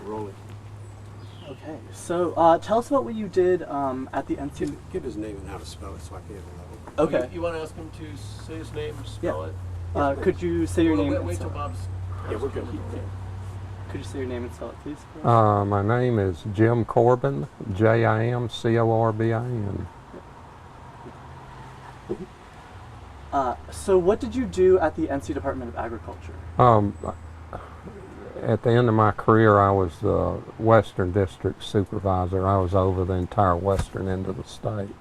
rolling. Okay, so tell us about what you did at the NC. Give his name and how to spell it so I can get a level. Okay. You want to ask him to say his name, spell it? Could you say your name? Wait till Bob's. Yeah, we're good. Could you say your name and spell it, please? My name is Jim Corbin, Jimcorbin. So what did you do at the NC Department of Agriculture? At the end of my career, I was the Western District Supervisor. I was over the entire western end of the state.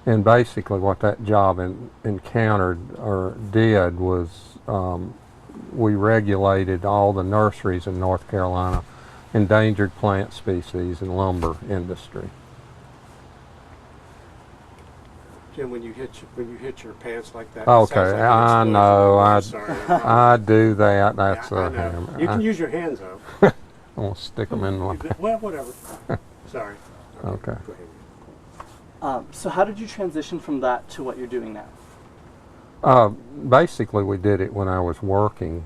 And basically what that job encountered or did was we regulated all the nurseries in North Carolina, endangered plant species and lumber industry. Jim, when you hit your pants like that. Okay, it sounds like an I explosion. know. I'm sorry. I do that. That's Yeah, I know. hammer. You can use your hands though. I'm gonna stick them in my. Well, whatever. Sorry. Okay. Go ahead. So how did you transition from that to what you're doing now? Basically, we did it when I was working.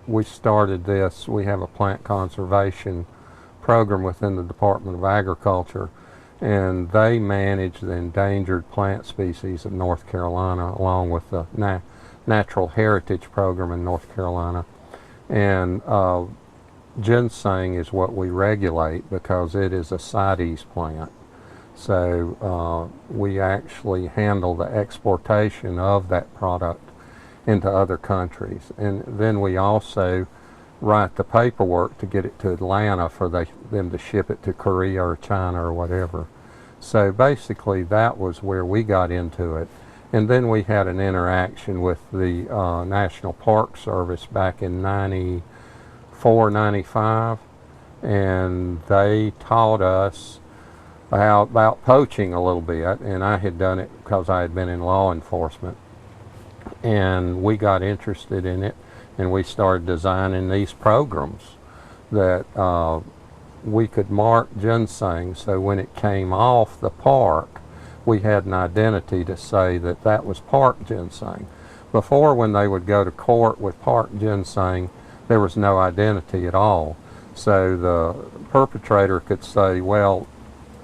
We started this. We have a plant conservation program within the Department of Agriculture, and they manage the endangered plant species of North Carolina along with the Natural Heritage Program in North Carolina. And ginseng is what we regulate because it is a CITES plant. So we actually handle the exportation of that product into other countries. And then we also write the paperwork to get it to Atlanta for them to ship it to Korea or China or whatever. So basically that was where we got into it. And then we had an interaction with the National Park Service back in 94, 95, and they taught us about poaching a little bit, and I had done it because I had been in law enforcement. And we got interested in it, and we started designing these programs that we could mark ginseng, so when it came off the park, we had an identity to say that that was park ginseng. Before, when they would go to court with park ginseng, there was no identity at all. So the perpetrator could say, well,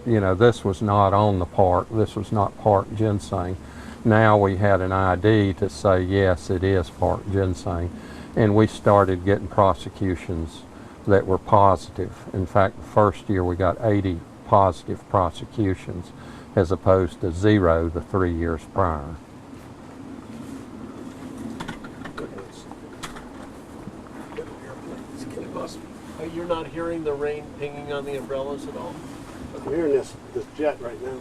you know, this was not on the park, this was not park ginseng. Now we had an ID to say, yes, it is park ginseng. And we started getting prosecutions that were positive. In fact, the first year we got 80 positive prosecutions as opposed to 0 the 3 years prior. You're not hearing the rain pinging on the umbrellas at all? I'm hearing this jet right now.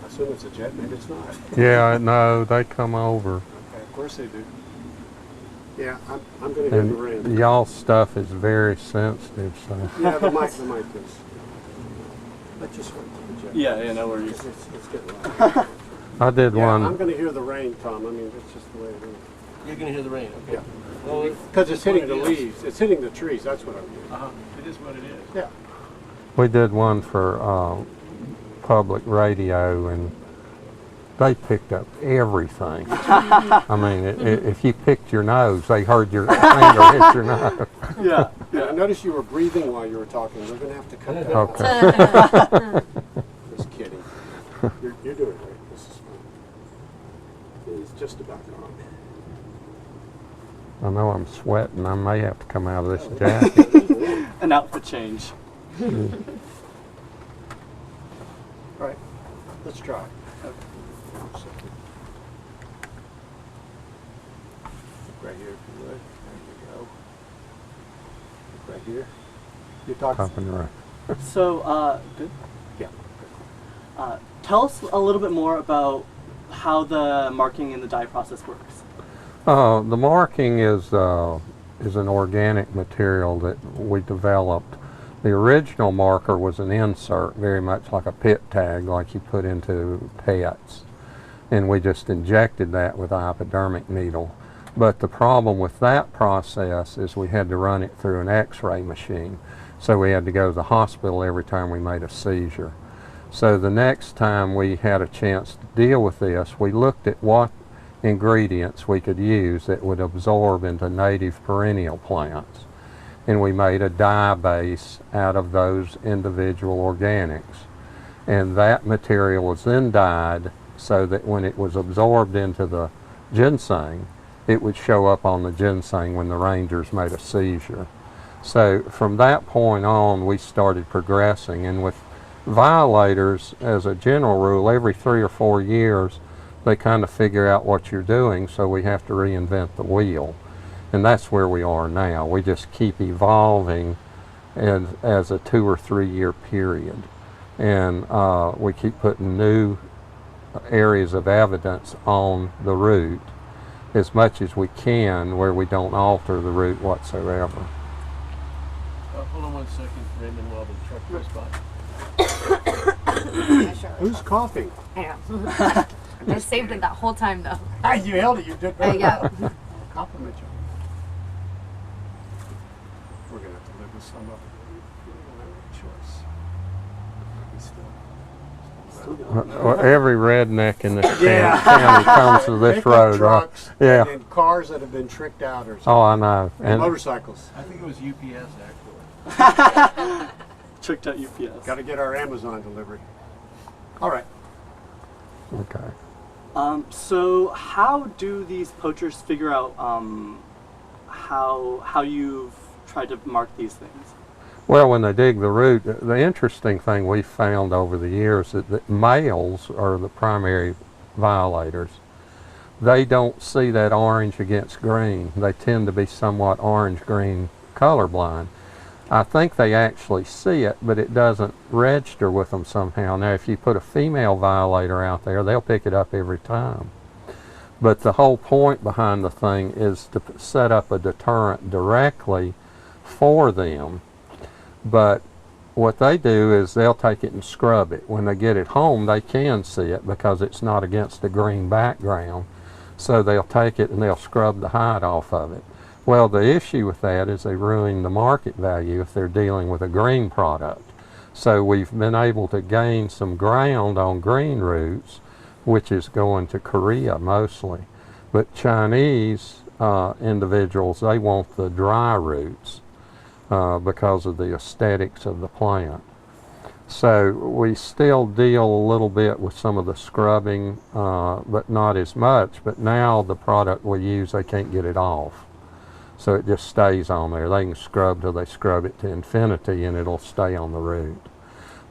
I assume it's a jet, maybe it's not. Yeah, no, they come over. Okay, of course they do. Yeah, I'm going to hear the rain. And y'all's stuff is very sensitive, so. Yeah, the mic is. Let's just wait for the jet. Yeah, no worries. It's getting loud. I did Yeah, one. I'm going to hear the rain, Tom. I mean, that's just the way it is. You're going to hear the rain, okay? Yeah. Well, Because it's hitting the what it is. leaves. It's hitting the trees. That's what I'm hearing. Uh-huh. It is what it is. Yeah. We did one for public radio, and they picked up everything. I mean, if you picked your nose, they heard your finger hit your nose. Yeah. Yeah, I noticed you were breathing while you were talking. We're going to have to cut that out. Okay. Just kidding. You're doing great. This is fun. It's just about gone. I know I'm sweating. I may have to come out of this jacket. An outfit change. All right, let's try. Right here, if you would. There you go. Right here. You're talking. Up and right. So, good. Yeah. Tell us a little bit more about how the marking and the dye process works. The marking is an organic material that we developed. The original marker was an insert, very much like a pit tag, like you put into pets. And we just injected that with a hypodermic needle. But the problem with that process is we had to run it through an X-ray machine. So we had to go to the hospital every time we made a seizure. So the next time we had a chance to deal with this, we looked at what ingredients we could use that would absorb into native perennial plants. And we made a dye base out of those individual organics. And that material was then dyed so that when it was absorbed into the ginseng, it would show up on the ginseng when the rangers made a seizure. So from that point on, we started progressing. And with violators, as a general rule, every 3 or 4 years, they kind of figure out what you're doing, so we have to reinvent the wheel. And that's where we are now. We just keep evolving as a 2 or 3 year period. And we keep putting new areas of evidence on the root as much as we can where we don't alter the root whatsoever. Hold on 1 second, Raymond, while the truck goes by. Yeah, sure. Who's coughing? I know. I saved it that whole time though. Ah, you held it. You did There very you go. well. Compliment you. We're gonna have to live with some of it. We don't have a choice. We still. Well, every redneck in this Yeah. county comes to this Pickup road, right? trucks Yeah. and cars that have been tricked out or something. Oh, I know. And motorcycles. I think it was UPS actually. Tricked out UPS. Got to get our Amazon delivery. All right. Okay. So how do these poachers figure out how you've tried to mark these things? Well, when they dig the root, the interesting thing we found over the years is that males are the primary violators. They don't see that orange against green. They tend to be somewhat orange-green colorblind. I think they actually see it, but it doesn't register with them somehow. Now, if you put a female violator out there, they'll pick it up every time. But the whole point behind the thing is to set up a deterrent directly for them. But what they do is they'll take it and scrub it. When they get it home, they can see it because it's not against a green background. So they'll take it and they'll scrub the hide off of it. Well, the issue with that is they ruin the market value if they're dealing with a green product. So we've been able to gain some ground on green roots, which is going to Korea mostly. But Chinese individuals, they want the dry roots because of the aesthetics of the plant. So we still deal a little bit with some of the scrubbing, but not as much. But now the product we use, they can't get it off. So it just stays on there. They can scrub till they scrub it to infinity and it'll stay on the root.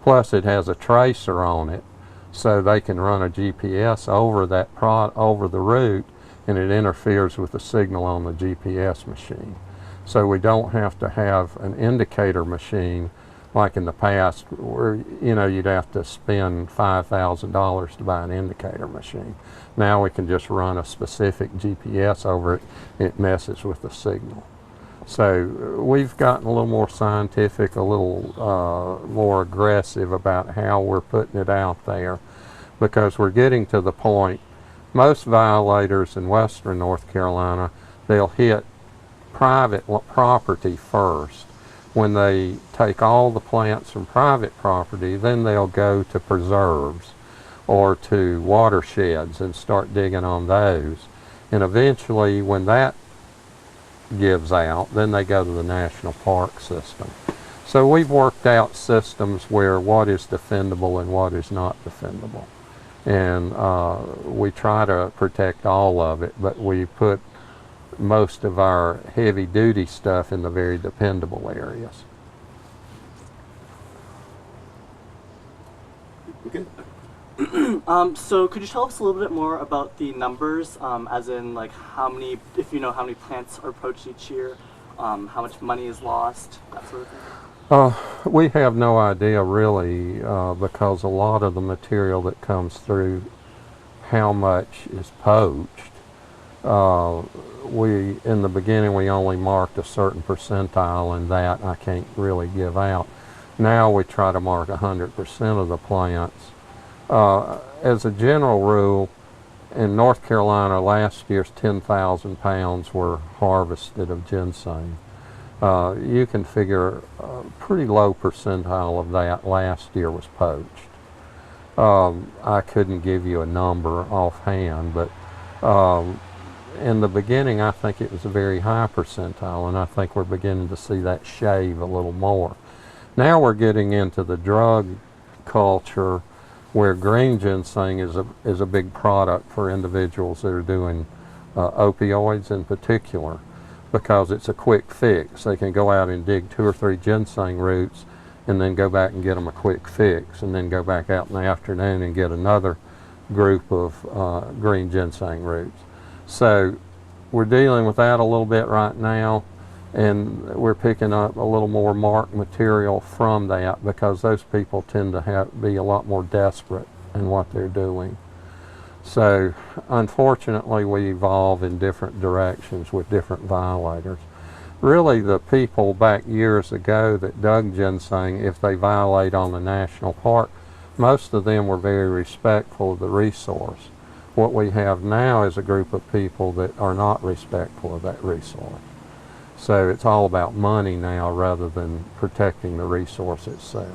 Plus it has a tracer on it, so they can run a GPS over that over the root, and it interferes with the signal on the GPS machine. So we don't have to have an indicator machine like in the past where you'd have to spend $5,000 to buy an indicator machine. Now we can just run a specific GPS over it and it messes with the signal. So we've gotten a little more scientific, a little more aggressive about how we're putting it out there, because we're getting to the point, most violators in western North Carolina, they'll hit private property first. When they take all the plants from private property, then they'll go to preserves or to watersheds and start digging on those. And eventually, when that gives out, then they go to the national park system. So we've worked out systems where what is defendable and what is not defendable. And we try to protect all of it, but we put most of our heavy-duty stuff in the very dependable areas. So could you tell us a little bit more about the numbers, as in like how many, if you know how many plants are poached each year, how much money is lost, that sort of thing? We have no idea really, because a lot of the material that comes through, how much is poached. In the beginning we only marked a certain percentile, and that I can't really give out. Now we try to mark 100% of the plants. As a general rule, in North Carolina last year's 10,000 pounds were harvested of ginseng. You can figure a pretty low percentile of that last year was poached. I couldn't give you a number offhand, but In the beginning, I think it was a very high percentile, and I think we're beginning to see that shave a little more. Now we're getting into the drug culture where green ginseng is a big product for individuals that are doing opioids in particular, because it's a quick fix. They can go out and dig 2 or 3 ginseng roots and then go back and get them a quick fix, and then go back out in the afternoon and get another group of green ginseng roots. So we're dealing with that a little bit right now, and we're picking up a little more marked material from that, because those people tend to be a lot more desperate in what they're doing. So unfortunately, we evolve in different directions with different violators. Really, the people back years ago that dug ginseng, if they violate on the national park, most of them were very respectful of the resource. What we have now is a group of people that are not respectful of that resource. So it's all about money now rather than protecting the resource itself.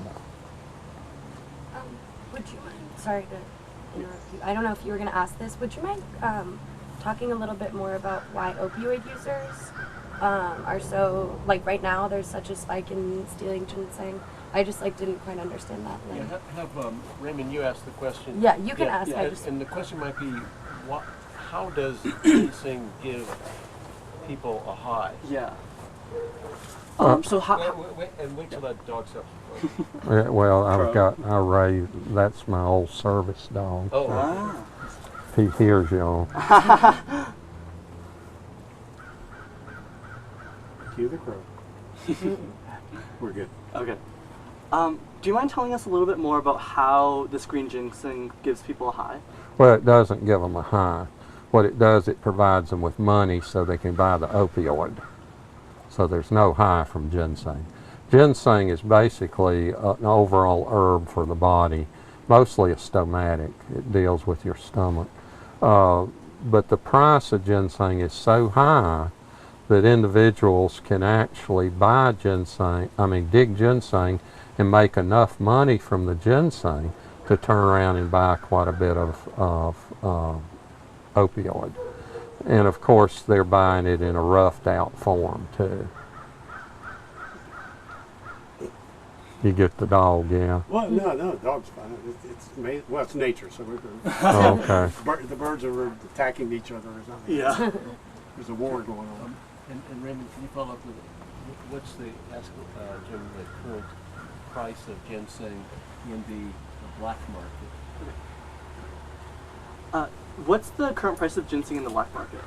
Would you mind, sorry to interrupt you, I don't know if you were going to ask this, would you mind talking a little bit more about why opioid users are so, like right now there's such a spike in stealing ginseng? I just didn't quite understand that. Yeah, have Raymond, you asked the question. Yeah, you can ask. Yeah, and the question might be, how does ginseng give people a high? Yeah. So how? Wait till that dog stops. Yeah, well, I raised, that's my old service dog. Oh, Ah. He hears y'all. Cue the crow. We're good. Okay. Do you mind telling us a little bit more about how this green ginseng gives people a high? Well, it doesn't give them a high. What it does, it provides them with money so they can buy the opioid. So there's no high from ginseng. Ginseng is basically an overall herb for the body, mostly a stomatic. It deals with your stomach. But the price of ginseng is so high that individuals can actually buy dig ginseng and make enough money from the ginseng to turn around and buy quite a bit of opioid. And of course, they're buying it in a roughed out form too. You get the dog, yeah. Well, no, dog's fine. It's amazing. Well, it's nature, so we're good. Oh, okay. The birds are attacking each other or something. Yeah. There's a war going on. and Raymond, can you follow up with what's the Jim, the current price of ginseng in the black market? What's the current price of ginseng in the black market?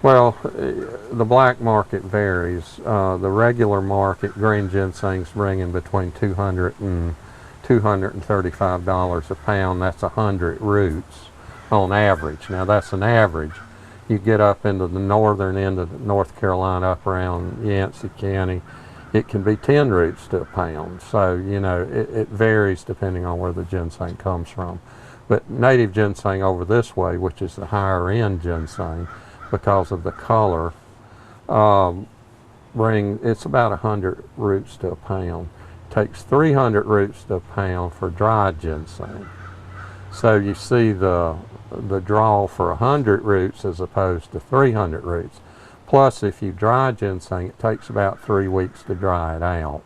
Well, the black market varies. The regular market, green ginseng's bringing between $200 and $235 a pound. That's 100 roots on average. Now that's an average. You get up into the northern end of North Carolina, up around Yancey County, it can be 10 roots to a pound. So, you know, it varies depending on where the ginseng comes from. But native ginseng over this way, which is the higher end ginseng, because of the color, it's about 100 roots to a pound. Takes 300 roots to a pound for dry ginseng. So you see the draw for 100 roots as opposed to 300 roots. Plus, if you dry ginseng, it takes about 3 weeks to dry it out.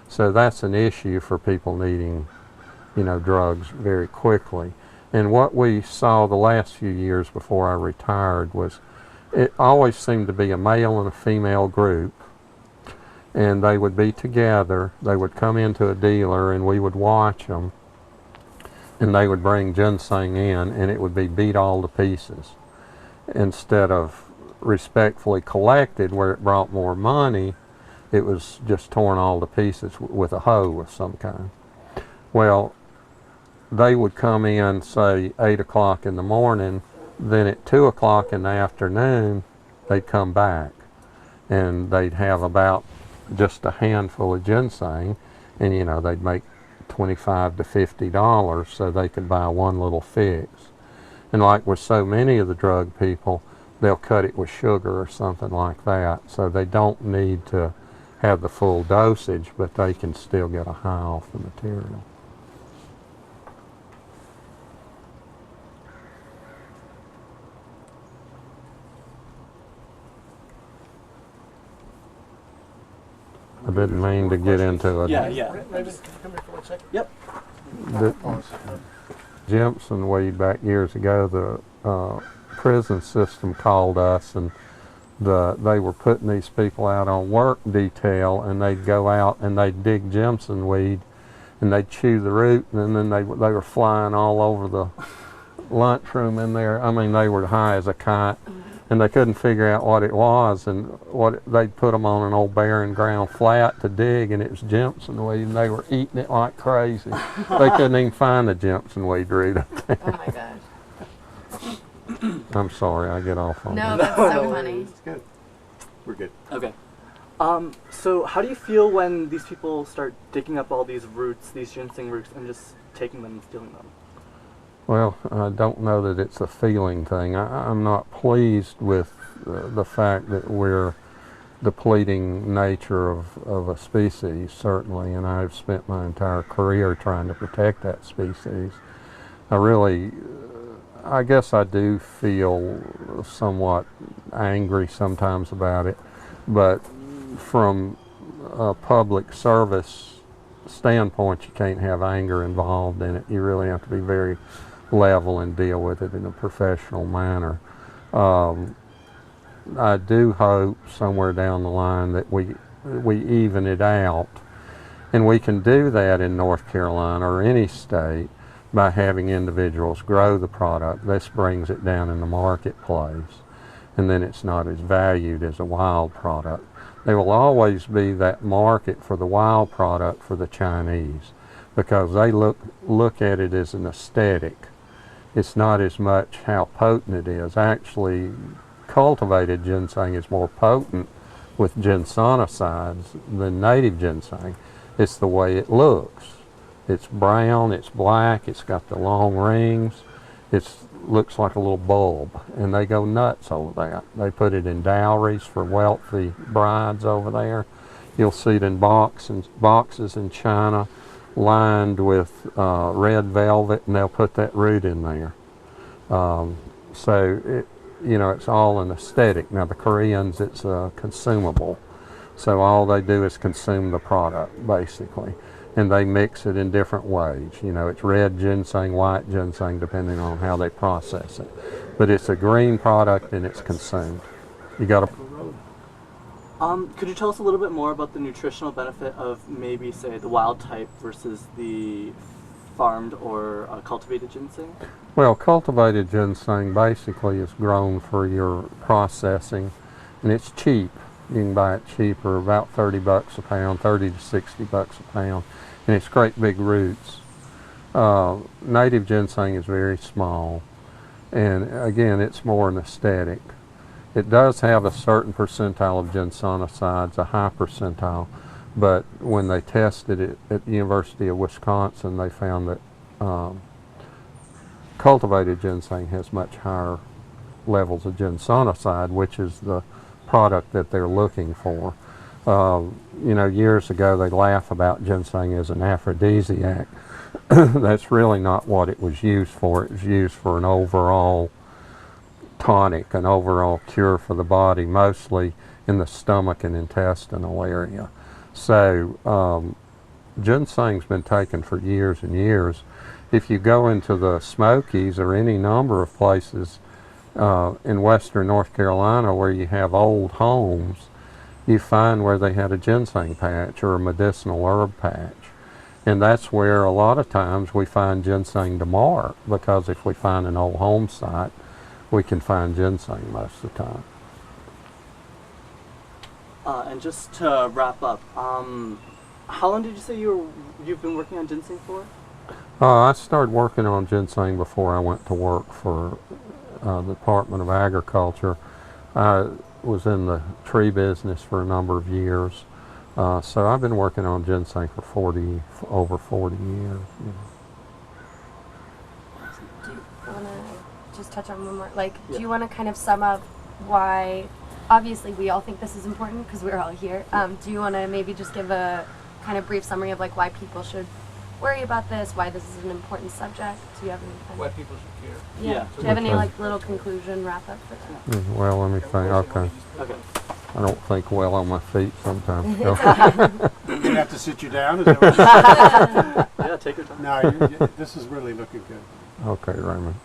So that's an issue for people needing, you know, drugs very quickly. And what we saw the last few years before I retired was it always seemed to be a male and a female group, and they would be together. They would come into a dealer and we would watch them, and they would bring ginseng in and it would be beat all to pieces instead of respectfully collected where it brought more money. It was just torn all to pieces with a hoe of some kind. Well, they would come in, say, 8 o'clock in the morning, then at 2 o'clock in the afternoon, they'd come back. And they'd have about just a handful of ginseng, and, you know, they'd make $25 to $50 so they could buy one little fix. And like with so many of the drug people, they'll cut it with sugar or something like that. So they don't need to have the full dosage, but they can still get a high off the material. I didn't mean to get into it. Yeah. Raymond, can you come here for 1 second? Yep. The Ginseng weed back years ago, the prison system called us, and they were putting these people out on work detail, and they'd go out and they'd dig Ginseng weed, and they'd chew the root, and then they were flying all over the lunchroom in there. I mean, they were high as a kite, and they couldn't figure out what it was, and they'd put them on an old barren ground flat to dig, and it was Ginseng weed, and they were eating it like crazy. They couldn't even find the Ginseng weed root up there. Oh my gosh. I'm sorry, I get off on No, that. that's so funny. It's good. We're good. Okay. So how do you feel when these people start digging up all these roots, these ginseng roots, and just taking them and stealing them? Well, I don't know that it's a feeling thing. I'm not pleased with the fact that we're depleting nature of a species, certainly, and I've spent my entire career trying to protect that species. I guess I do feel somewhat angry sometimes about it, but from a public service standpoint, you can't have anger involved in it. You really have to be very level and deal with it in a professional manner. I do hope somewhere down the line that we even it out, and we can do that in North Carolina or any state by having individuals grow the product. This brings it down in the marketplace, and then it's not as valued as a wild product. There will always be that market for the wild product for the Chinese, because they look at it as an aesthetic. It's not as much how potent it is. Actually, cultivated ginseng is more potent with ginsenosides than native ginseng. It's the way it looks. It's brown, it's black, it's got the long rings, it looks like a little bulb, and they go nuts over that. They put it in dowries for wealthy brides over there. You'll see it in boxes in China lined with red velvet, and they'll put that root in there. So it's all an aesthetic. Now the Koreans, it's consumable. So all they do is consume the product, basically. And they mix it in different ways. It's red ginseng, white ginseng, depending on how they process it. But it's a green product and it's consumed. You got to. Could you tell us a little bit more about the nutritional benefit of maybe, say, the wild type versus the farmed or cultivated ginseng? Well, cultivated ginseng basically is grown for your processing, and it's cheap. You can buy it cheaper, about 30 bucks a pound, 30 to 60 bucks a pound, and it's great big roots. Native ginseng is very small, and again, it's more an aesthetic. It does have a certain percentile of ginsenosides, a high percentile, but when they tested it at the University of Wisconsin, they found that cultivated ginseng has much higher levels of ginsenoside, which is the product that they're looking for. Years ago they laugh about ginseng as an aphrodisiac. That's really not what it was used for. It was used for an overall tonic, an overall cure for the body, mostly in the stomach and intestinal area. So ginseng's been taken for years and years. If you go into the Smokies or any number of places in western North Carolina where you have old homes, you find where they had a ginseng patch or a medicinal herb patch. And that's where a lot of times we find ginseng to mark, because if we find an old home site, we can find ginseng most of the time. And just to wrap up, how long did you say you've been working on ginseng for? I started working on ginseng before I went to work for the Department of Agriculture. I was in the tree business for a number of years, so I've been working on ginseng for over 40 years. Do you want to just touch on one more? Do you want to kind of sum up why? Obviously, we all think this is important because we're all here. Do you want to maybe just give a kind of brief summary of why people should worry about this, why this is an important subject? Do you have any kind Why of, people should care. Yeah. Do you have any little conclusion wrap up for that? Well, let me think. Okay. Okay. I don't think well on my feet sometimes. You're gonna have to sit you down. Is that what Yeah, take your time. no, this is really looking good. Okay, Raymond.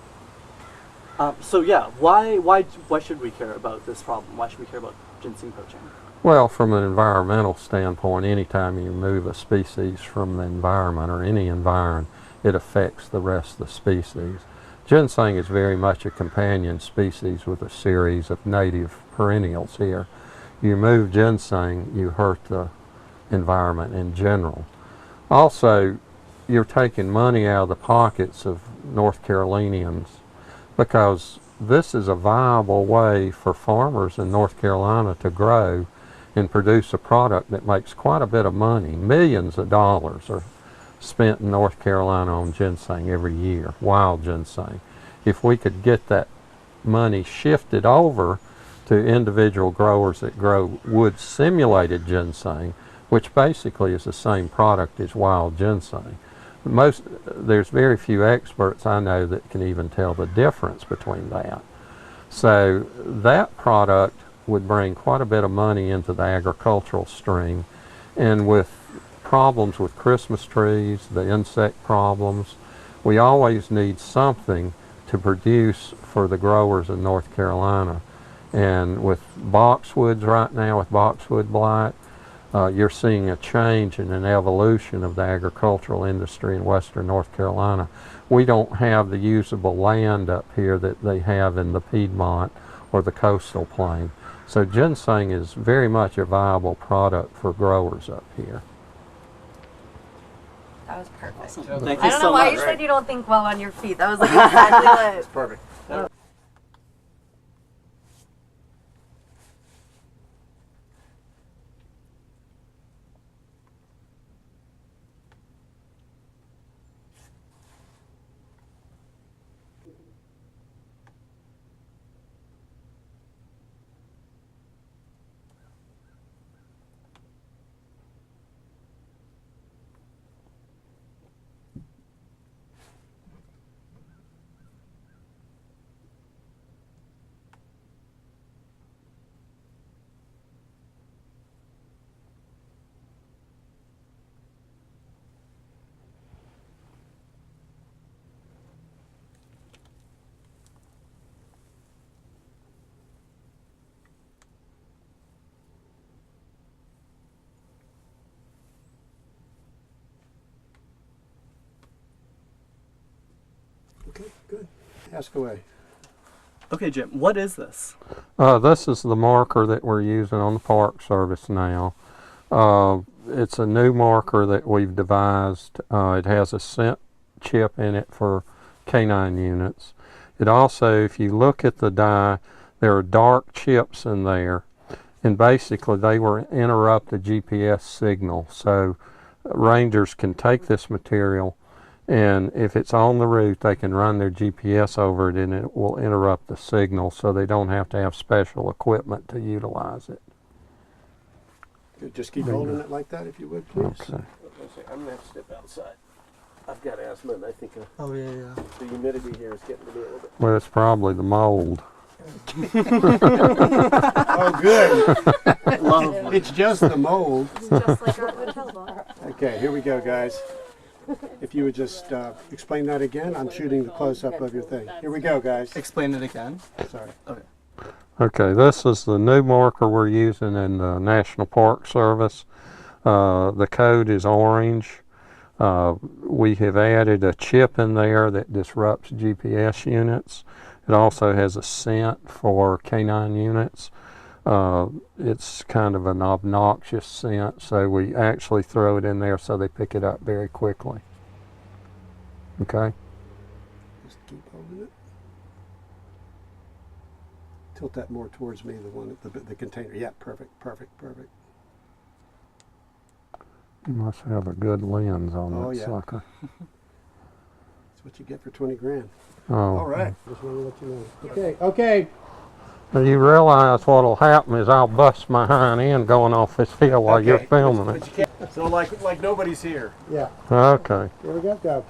So yeah, why should we care about this problem? Why should we care about ginseng poaching? Well, from an environmental standpoint, anytime you remove a species from the environment or any environment, it affects the rest of the species. Ginseng is very much a companion species with a series of native perennials here. You remove ginseng, you hurt the environment in general. Also, you're taking money out of the pockets of North Carolinians, because this is a viable way for farmers in North Carolina to grow and produce a product that makes quite a bit of money. Millions of dollars are spent in North Carolina on ginseng every year, wild ginseng. If we could get that money shifted over to individual growers that grow wood simulated ginseng, which basically is the same product as wild ginseng. There's very few experts I know that can even tell the difference between that. So that product would bring quite a bit of money into the agricultural stream, and with problems with Christmas trees, the insect problems, we always need something to produce for the growers in North Carolina. And with boxwoods right now, with boxwood blight, you're seeing a change and an evolution of the agricultural industry in western North Carolina. We don't have the usable land up here that they have in the Piedmont or the coastal plain. So ginseng is very much a viable product for growers up here. That was perfect. Awesome. Yeah. Thank I you don't so know why much. you said you don't think well on your feet. That was like exactly what. Perfect. Okay, good. Ask away. Okay, Jim, what is this? This is the marker that we're using on the Park Service now. It's a new marker that we've devised. It has a scent chip in it for canine units. It also, if you look at the dye, there are dark chips in there, and basically they will interrupt the GPS signal. So rangers can take this material, and if it's on the route, they can run their GPS over it and it will interrupt the signal, so they don't have to have special equipment to utilize it. Good. Just keep holding it like that if you would, please. Okay. I'm gonna have to step outside. I've got asthma, and I think Oh yeah. the humidity here is getting to me a little bit. Well, it's probably the mold. Oh, good. Lovely. It's just the mold. It's just like our hotel bar. Okay, here we go, guys. If you would just explain that again. I'm shooting the close-up of your thing. Here we go, guys. Explain it again. Sorry. Okay, this is the new marker we're using in the National Park Service. The code is orange. We have added a chip in there that disrupts GPS units. It also has a scent for canine units. It's kind of an obnoxious scent, so we actually throw it in there so they pick it up very quickly. Okay? Just keep holding it. Tilt that more towards me, the one, the container. Yeah, perfect, perfect, perfect. You must have a good lens on Oh, that yeah. sucker. That's what you get for 20 grand. Oh. All right. Just want to let you know. Okay, okay. Now you realize what'll happen is I'll bust my hind end going off this hill while you're Okay, filming but it. you can't- So like nobody's here. Yeah. Okay. Here we go. Go.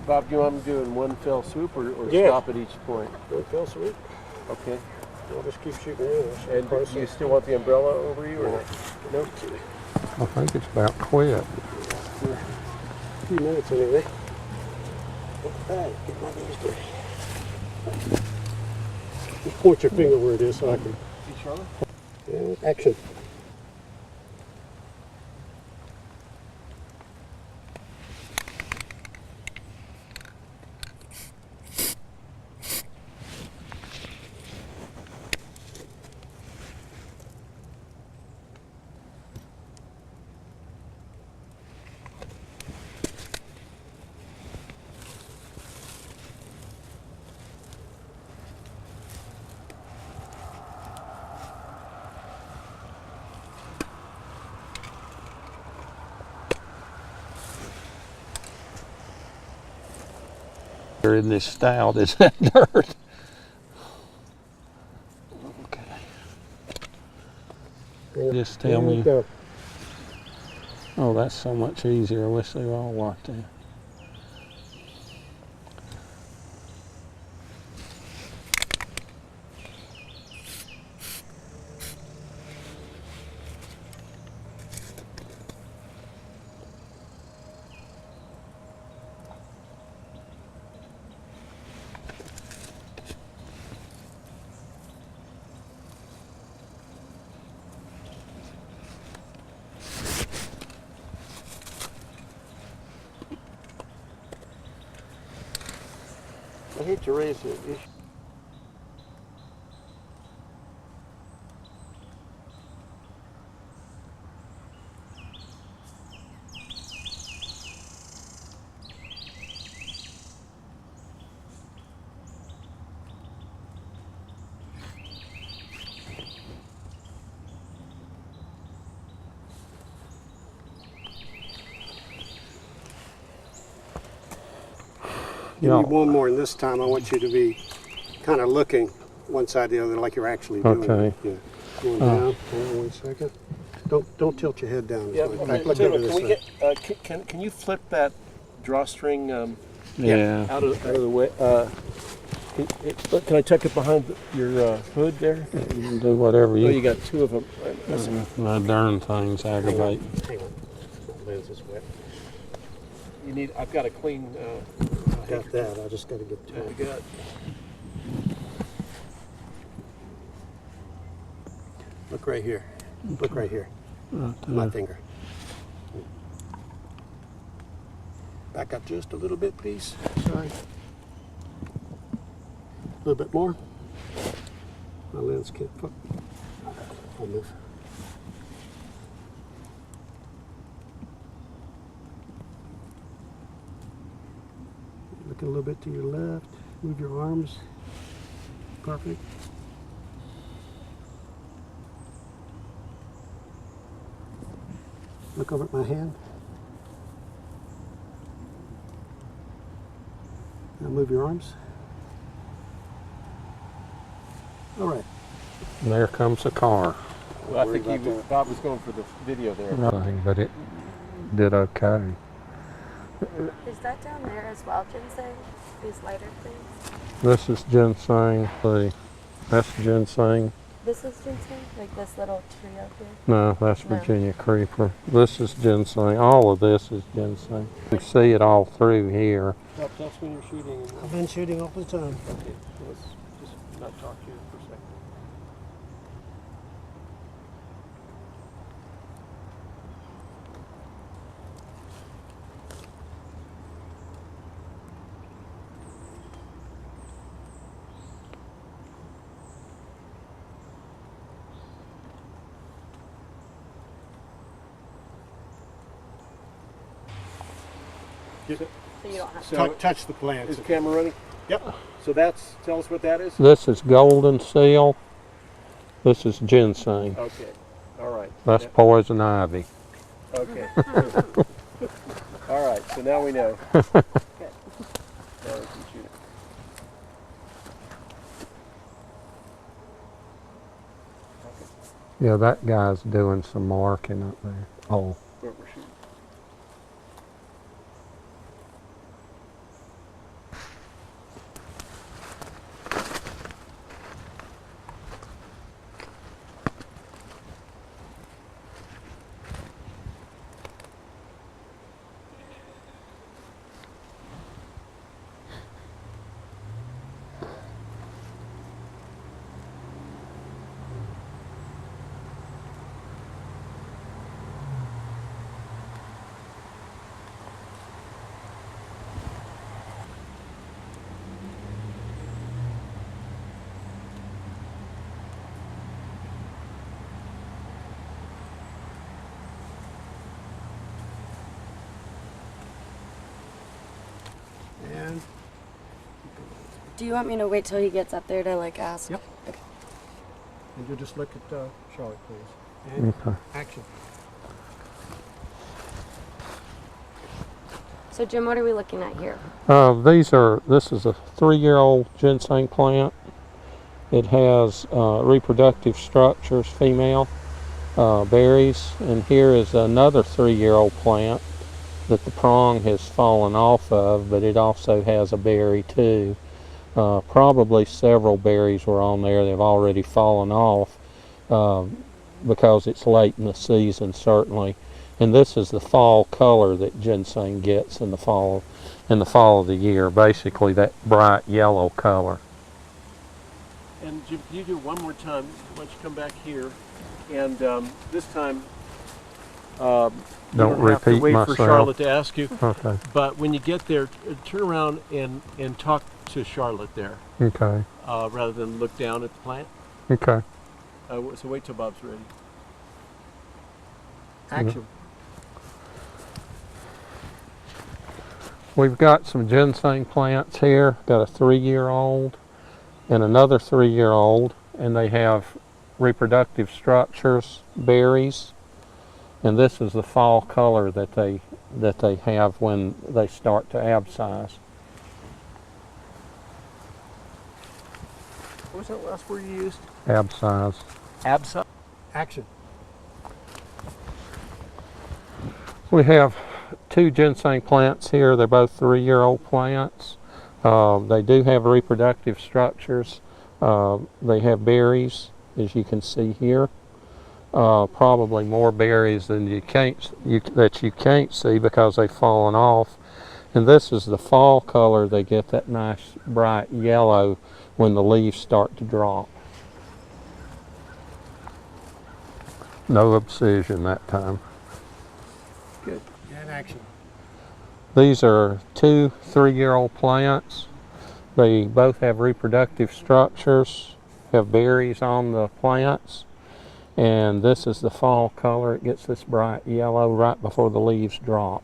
Bob, do you want me to do it in one fell swoop or Yeah. stop at each point? Don't feel sweet. Okay. I'll just keep shooting in. And do you still want the umbrella over you or not? No? I think it's about quit. A few minutes anyway. Alright, get my knees dirty. Just point your finger where it is so I can. You Charlie? And action. In this stout is that dirt. Okay. Just tell me. Go. Oh, that's so much easier. I wish they were all like that. I hate to raise the issue. Give me one more, and this time I want you to be kind of looking one side or the other like you're actually doing Okay. it. Yeah. Going down. Hold on 1 second. Don't tilt your head down. Yeah. In Okay. fact, look Taylor, over this can we side. get? Can you flip that drawstring? Yeah. Out of the way. Can I tuck it behind your hood there? You can do whatever Oh, you. you got two of them. My darn things aggravate. Hang on. My lens is wet. You need. I've got a clean. I got that. I just got to get to I it. got. Look right here. Look right here. My finger. Back up just a little bit, please. Sorry. A little bit more. My lens can't. I'll move. Look a little bit to your left. Move your arms. Perfect. Look over at my hand. Now move your arms. All right. And there comes a car. Well, I Worry think about that. Bob was going for the video there. Nothing, but it did okay. Is that down there as well, Ginseng? These lighter things? This is ginseng. That's ginseng. This is ginseng? Like this little tree up here? No, that's No. Virginia creeper. This is ginseng. All of this is ginseng. You see it all through here. That's when you're shooting. I've been shooting all the time. Okay, so let's just not talk to you for a second. So you don't have to. So Touch the plants. is the camera running? Yep. So tell us what that is? This is golden seal. This is ginseng. Okay, all right. That's poison ivy. Okay. All right, so now we know. Now we can shoot it. Yeah, that guy's doing some marking up there. Oh, Where we're shooting. Do you want me to wait till he gets up there to like ask? Yep. Okay. And you'll just look at Charlotte, please. And Okay. action. So Jim, what are we looking at here? This is a 3-year-old ginseng plant. It has reproductive structures, female, berries, and here is another 3-year-old plant that the prong has fallen off of, but it also has a berry too. Probably several berries were on there. They've already fallen off because it's late in the season, certainly. And this is the fall color that ginseng gets in the fall of the year. Basically, that bright yellow color. And Jim, can you do one more time? Why don't you come back here? And this time, you Don't have to repeat wait myself. for Charlotte to ask you. Okay. But when you get there, turn around and talk to Charlotte there, Okay. rather than look down at the plant. Okay. So wait till Bob's ready. Action. We've got some ginseng plants here. Got a 3-year-old and another 3-year-old, and they have reproductive structures, berries, and this is the fall color that they have when they start to abscise. What was that last word you used? Abscise. Absa. Action. We have 2 ginseng plants here. They're both 3-year-old plants. They do have reproductive structures. They have berries, as you can see here. Probably more berries than you can't see because they've fallen off. And this is the fall color. They get that nice bright yellow when the leaves start to drop. No abscission that time. Good. And action. These are 2 3-year-old plants. They both have reproductive structures, have berries on the plants, and this is the fall color. It gets this bright yellow right before the leaves drop.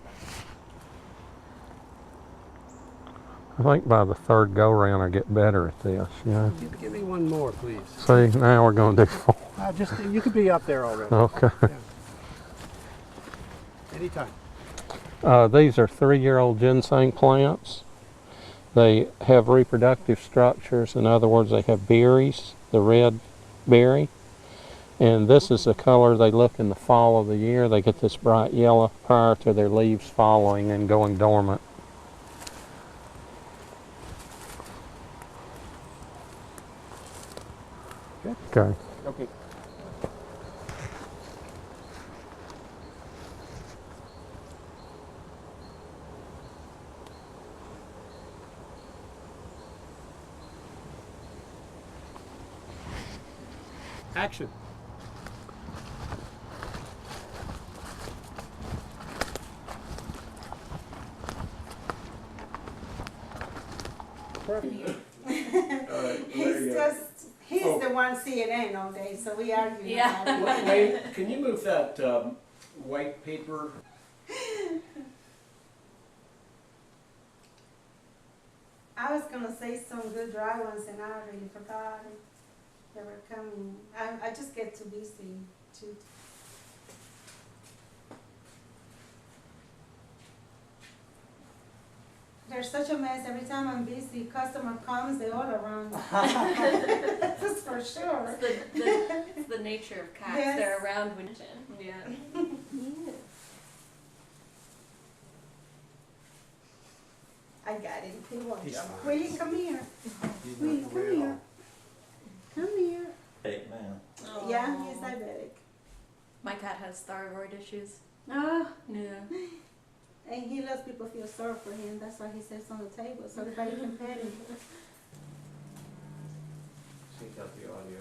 I think by the 3rd go-round I get better at this. Yeah. Give me one more, please. See, now we're going to do 4. Just you could be up there already. Okay. Anytime. These are 3-year-old ginseng plants. They have reproductive structures. In other words, they have berries, the red berry. And this is the color they look in the fall of the year. They get this bright yellow prior to their leaves falling and going dormant. Okay. Okay. Action. He's the one CNN all day, so we argue. Yeah. Wait, can you move that white paper? I was gonna say some good dry ones and I already forgot they were coming. I just get too busy too. They're such a mess. Every time I'm busy, customer comes, they all around. That's for sure. It's the nature of cats. Yes. They're around when yeah. I got it. He won't He's jump. fine. Willie, come here. Willie, come here. Come here. Hey, man. Yeah, he's diabetic. My cat has thyroid issues. Oh. Yeah. And he lets people feel sorry for him. That's why he sits on the table so everybody can pet him. Sync out the audio.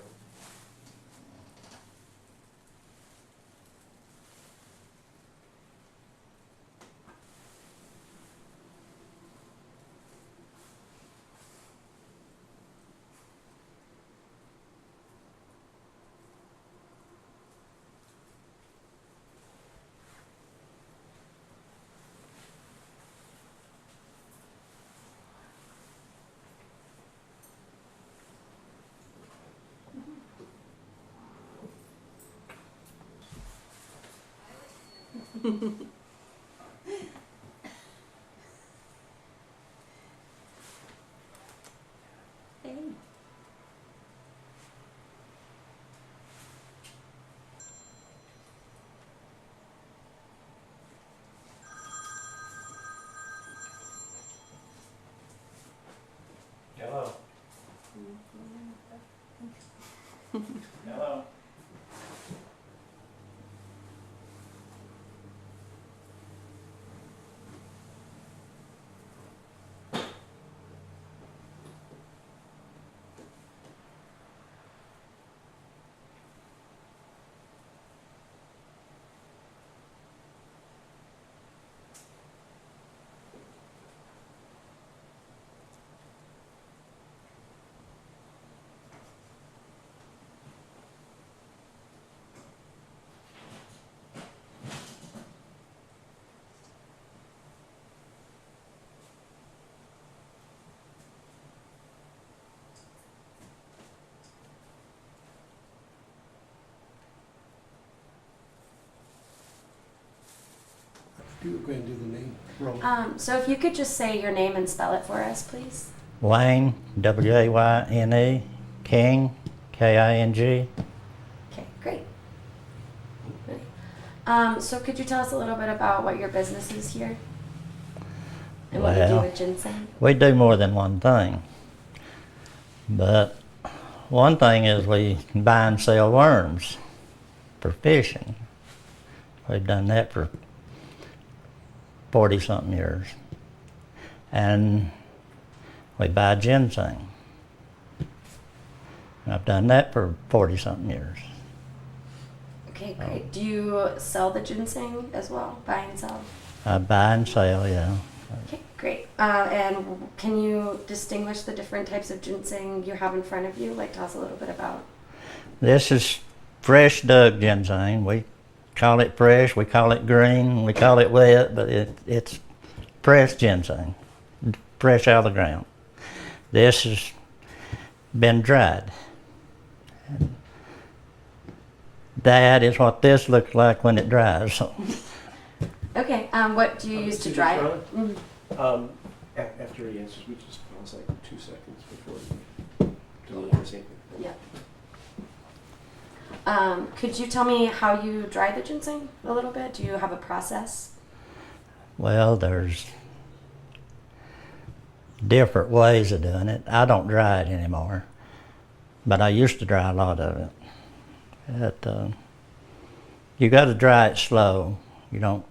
Hey. Hello. Hello. Go ahead and do the name. Roll. So if you could just say your name and spell it for us, please. Wayne, W-A-Y-N-E, King, K-I-N-G. Okay, great. So could you tell us a little bit about what your business is here? And what you do Well, with ginseng? we do more than one thing. But one thing is we buy and sell worms for fishing. We've done that for 40-something years. And we buy ginseng. I've done that for 40-something years. Okay, great. Do you sell the ginseng as well? Buy and sell? I buy and sell, yeah. Okay, great. And can you distinguish the different types of ginseng you have in front of you? Like, tell us a little bit about. This is fresh dug ginseng. We call it fresh, we call it green, we call it wet, but it's fresh ginseng, fresh out of the ground. This has been dried. That is what this looks like when it dries. So, Okay, what do you use to dry it? Mhm. After he answers, we just pause like 2 seconds before we do anything. Yeah. Could you tell me how you dry the ginseng a little bit? Do you have a process? well, there's different ways of doing it. I don't dry it anymore, but I used to dry a lot of it. You got to dry it slow. You don't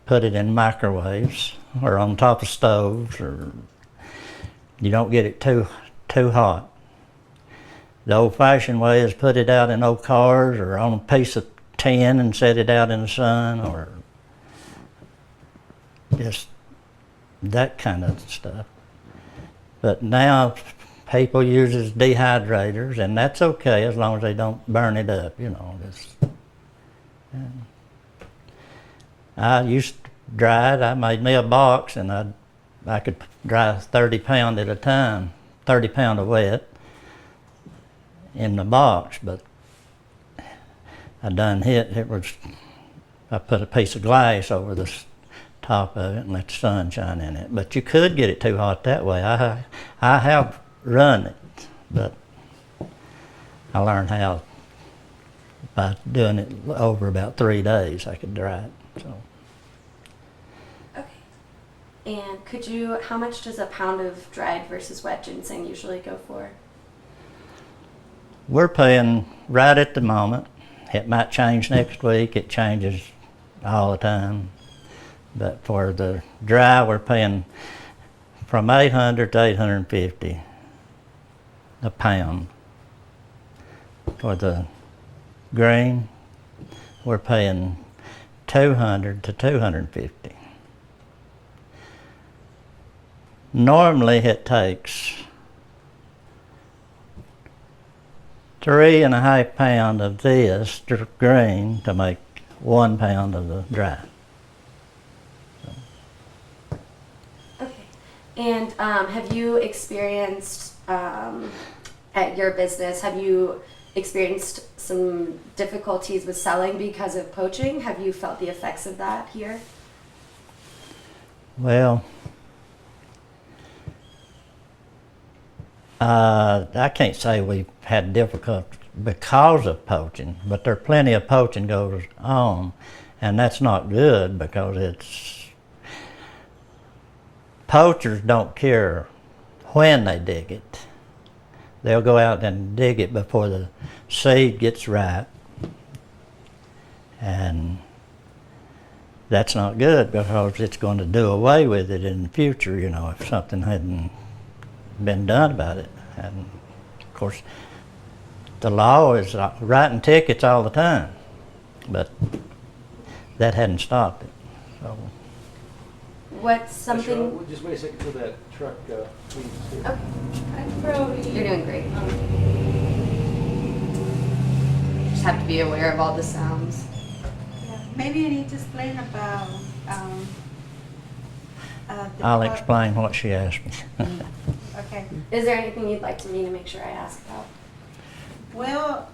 put it in microwaves or on top of stoves, or you don't get it too hot. The old-fashioned way is put it out in old cars or on a piece of tin and set it out in the sun, or just that kind of stuff. But now people uses dehydrators, and that's okay as long as they don't burn it up, you know. I used to dry it. I made me a box, and I could dry 30 pound at a time, 30 pound of wet in the box. But I done I put a piece of glass over the top of it and let the sun shine in it. But you could get it too hot that way. I have run it, but I learned how by doing it over about 3 days. I could dry it. So. Okay. And how much does a pound of dried versus wet ginseng usually go for? We're paying right at the moment. It might change next week. It changes all the time. But for the dry, we're paying from $800 to $850 a pound. For the green, we're paying $200 to $250. Normally, it takes 3.5 pounds of this green to make 1 pound of the dry. Okay. And have you experienced at your business, have you experienced some difficulties with selling because of poaching. Have you felt the effects of that here? Well, I can't say we've had difficulty because of poaching, but there are plenty of poaching goes on, and that's not good because poachers don't care when they dig it. They'll go out and dig it before the seed gets ripe, and that's not good because it's going to do away with it in the future, you know, if something hadn't been done about it. And of course, the law is writing tickets all the time, but that hadn't stopped it. So. What's something? Just wait a second till that truck leaves here. Okay. You're doing great. Just have to be aware of all the sounds. Yeah. Maybe you need to explain about. I'll explain what she asked me. Okay. Is there anything you'd like me to make sure I ask about? Well,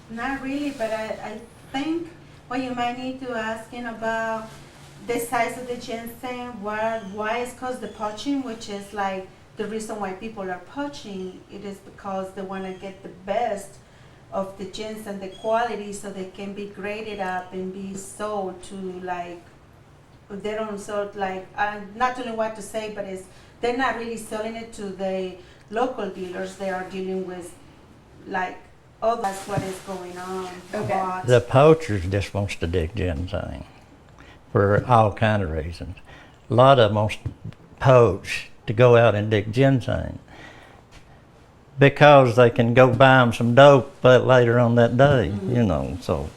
not really, but I think what you might need to ask about the size of the ginseng, why it's caused the poaching, which is like the reason why people are poaching. It is because they want to get the best of the ginseng, the quality, so they can be graded up and be sold to like. They don't sell like not only what to say, but they're not really selling it to the local dealers. They are dealing with like, oh, that's what is going on. Okay. The poachers just wants to dig ginseng for all kind of reasons. A lot of them wants to poach to go out and dig ginseng because they can go buy them some dope later on that day, you know. So.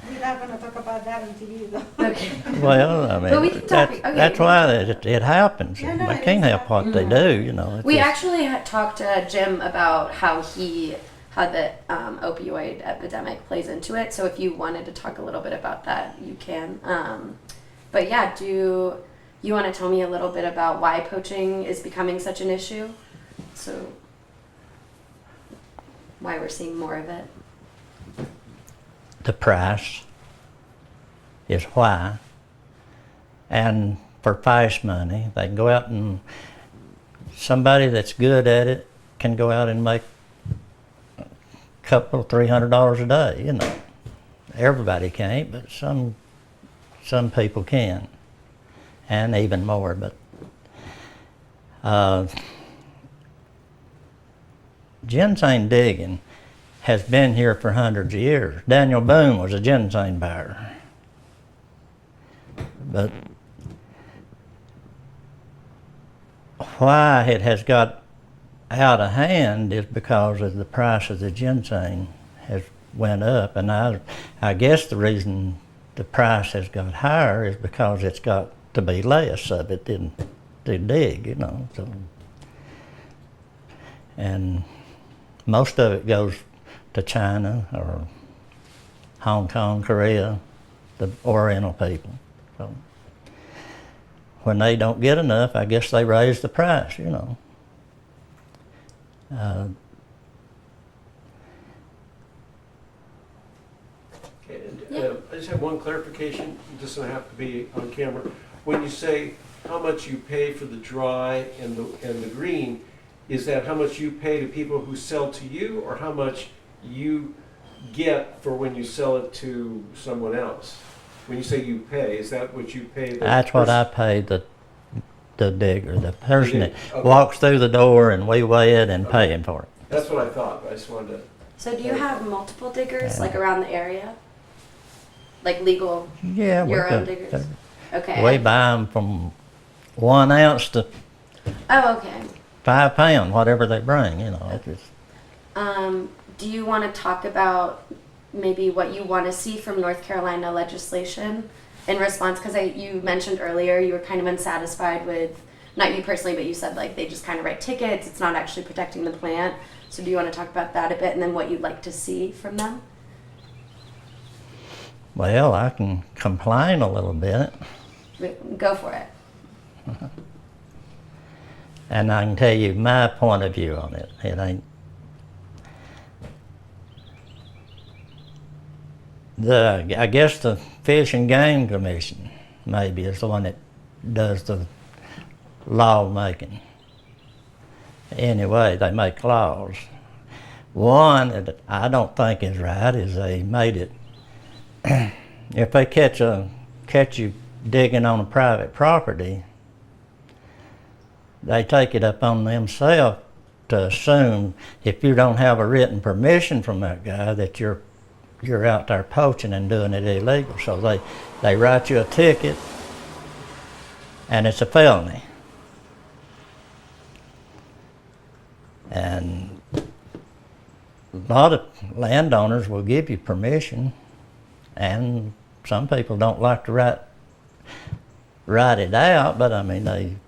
We're not going to talk about that on TV though. Okay. Well, I mean, But we can talk. Okay. that's why it happens. Yeah, no, They it can't is help what they do, you know. It's We just- actually had talked to Jim about how the opioid epidemic plays into it. So if you wanted to talk a little bit about that, you can. But yeah, do you want to tell me a little bit about why poaching is becoming such an issue? So why we're seeing more of it? The price is why. And for fast money, they can go out and somebody that's good at it can go out and make a couple, $300 a day, you know. Everybody can't, but some people can, and even more. But ginseng digging has been here for hundreds of years. Daniel Boone was a ginseng buyer. But why it has got out of hand is because of the price of the ginseng has went up, and I guess the reason the price has got higher is because it's got to be less of it to dig, you know. So, and most of it goes to China or Hong Kong, Korea, the Oriental people. So when they don't get enough, I guess they raise the price, you know. I just have one clarification. It doesn't have to be on camera. When you say how much you pay for the dry and the green, is that how much you pay to people who sell to you, or how much you get for when you sell it to someone else? When you say you pay, is that what you pay? That's what I pay the digger, the person that Okay. walks through the door, and we weigh it and pay him for it. That's what I thought, but I just wanted to. So do you have multiple diggers Yeah. like around the area? Like legal, Yeah, your own diggers? Okay. We buy them from 1 ounce to Oh, okay. 5 pound, whatever they bring, you know. It's just, Do you want to talk about maybe what you want to see from North Carolina legislation in response? Because you mentioned earlier you were kind of unsatisfied with, not you personally, but you said like they just kind of write tickets. It's not actually protecting the plant. So do you want to talk about that a bit, and then what you'd like to see from them? well, I can complain a little bit, Go for it. and I can tell you my point of view on it. It ain't I guess the Fish and Game Commission maybe is the one that does the law making. Anyway, they make laws. One that I don't think is right is they made it, if they catch you digging on a private property, they take it up on themselves to assume if you don't have a written permission from that guy that you're out there poaching and doing it illegal. So they write you a ticket and it's a felony. And a lot of landowners will give you permission, and some people don't like to write it out, but I mean,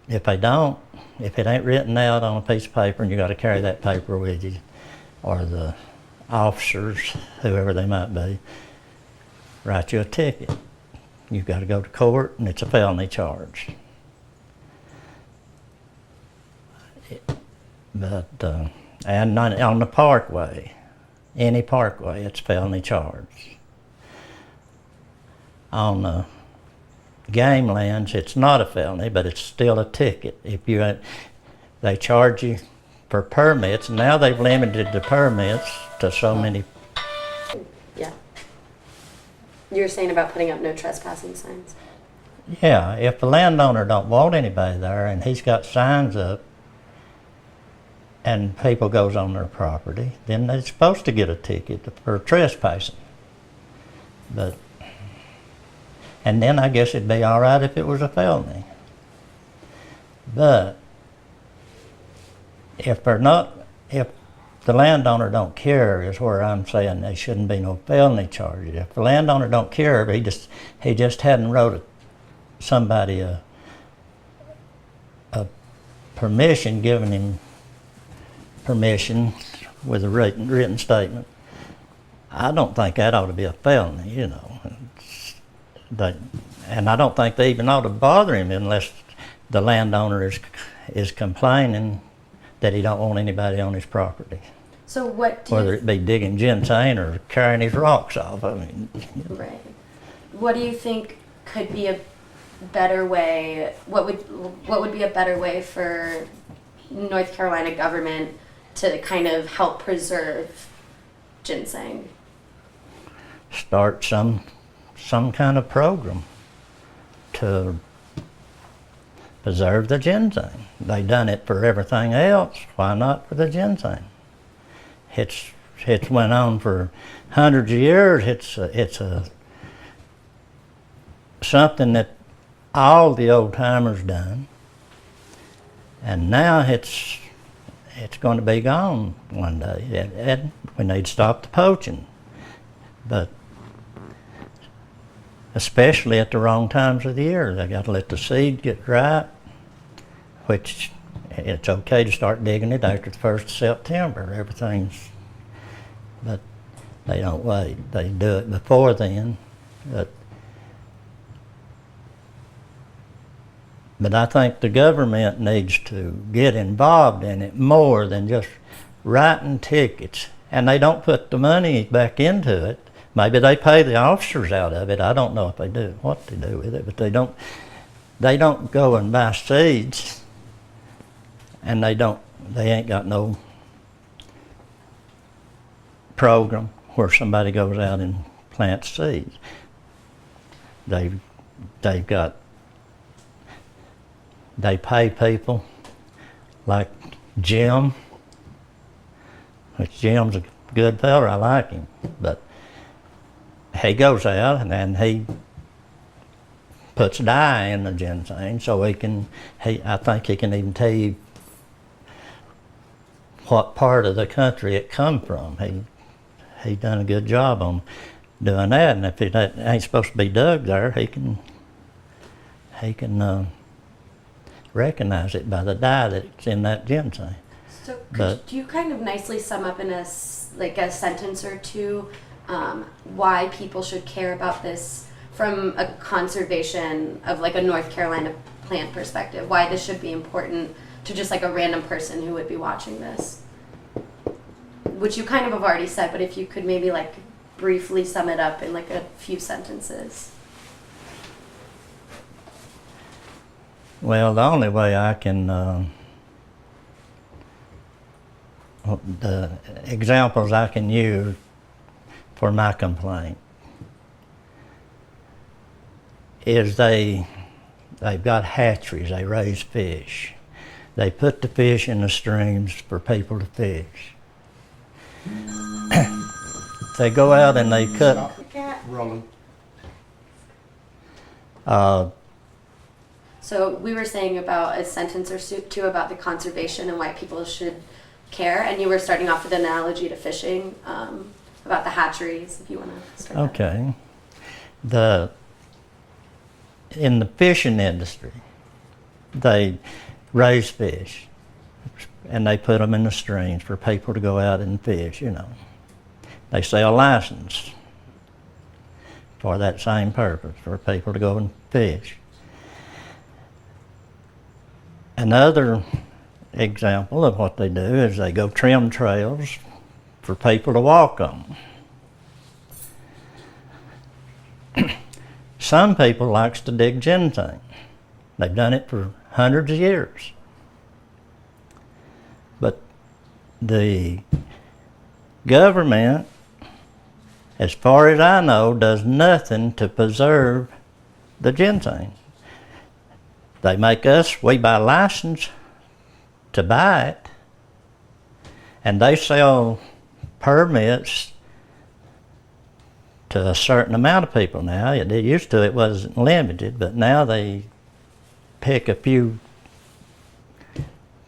if it ain't written out on a piece of paper and you got to carry that paper with you, or the officers, whoever they might be, write you a ticket. You've got to go to court and it's a felony charge. But, and on the parkway, any parkway, it's felony charge. On the game lands, it's not a felony, but it's still a ticket. They charge you for permits. Now they've limited the permits to so many. Yeah. You were saying about putting up no trespassing signs. Yeah, if the landowner don't want anybody there and he's got signs up and people goes on their property, then they're supposed to get a ticket for trespassing. And then I guess it'd be all right if it was a felony. But if the landowner don't care is where I'm saying there shouldn't be no felony charges. If the landowner don't care, he just hadn't wrote somebody a permission, giving him permission with a written statement, I don't think that ought to be a felony, you know. And I don't think they even ought to bother him unless the landowner is complaining that he don't want anybody on his property. So what do whether it be digging ginseng or carrying his rocks off. I mean, Right. What do you think could be a better way? What would be a better way for North Carolina government to kind of help preserve ginseng? Start some kind of program to preserve the ginseng. They done it for everything else. Why not for the ginseng? It's went on for hundreds of years. It's something that all the old timers done, and now it's going to be gone one day. And we need to stop the poaching, but especially at the wrong times of the year. They got to let the seed get ripe, which it's okay to start digging it after the 1st of September. Everything's, but they don't wait. They do it before then. But I think the government needs to get involved in it more than just writing tickets. And they don't put the money back into it. Maybe they pay the officers out of it. I don't know if they do, what they do with it, but they don't go and buy seeds, and they ain't got no program where somebody goes out and plants seeds. They pay people like Jim, which Jim's a good fella, I like him, but he goes out and he puts dye in the ginseng so I think he can even tell you what part of the country it come from. He done a good job on doing that, and if it ain't supposed to be dug there, he can recognize it by the dye that's in that ginseng. So could you kind of nicely sum up in a sentence or two why people should care about this from a conservation of like a North Carolina plant perspective? Why this should be important to just like a random person who would be watching this? Which you kind of have already said, but if you could maybe like briefly sum it up in like a few sentences? Well, the only way I can, the examples I can use for my complaint is they've got hatcheries, they raise fish. They put the fish in the streams for people to fish. They go out and they cut. Rolling. So we were saying about a sentence or two about the conservation and why people should care, and you were starting off with an analogy to fishing, about the hatcheries, if you want to start. Okay. In the fishing industry, they raise fish and they put them in the streams for people to go out and fish, you know. They sell license for that same purpose, for people to go and fish. Another example of what they do is they go trim trails for people to walk on. Some people likes to dig ginseng. They've done it for hundreds of years. But the government, as far as I know, does nothing to preserve the ginseng. They make us, we buy a license to buy it, and they sell permits to a certain amount of people now. It used to, it wasn't limited, but now they pick a few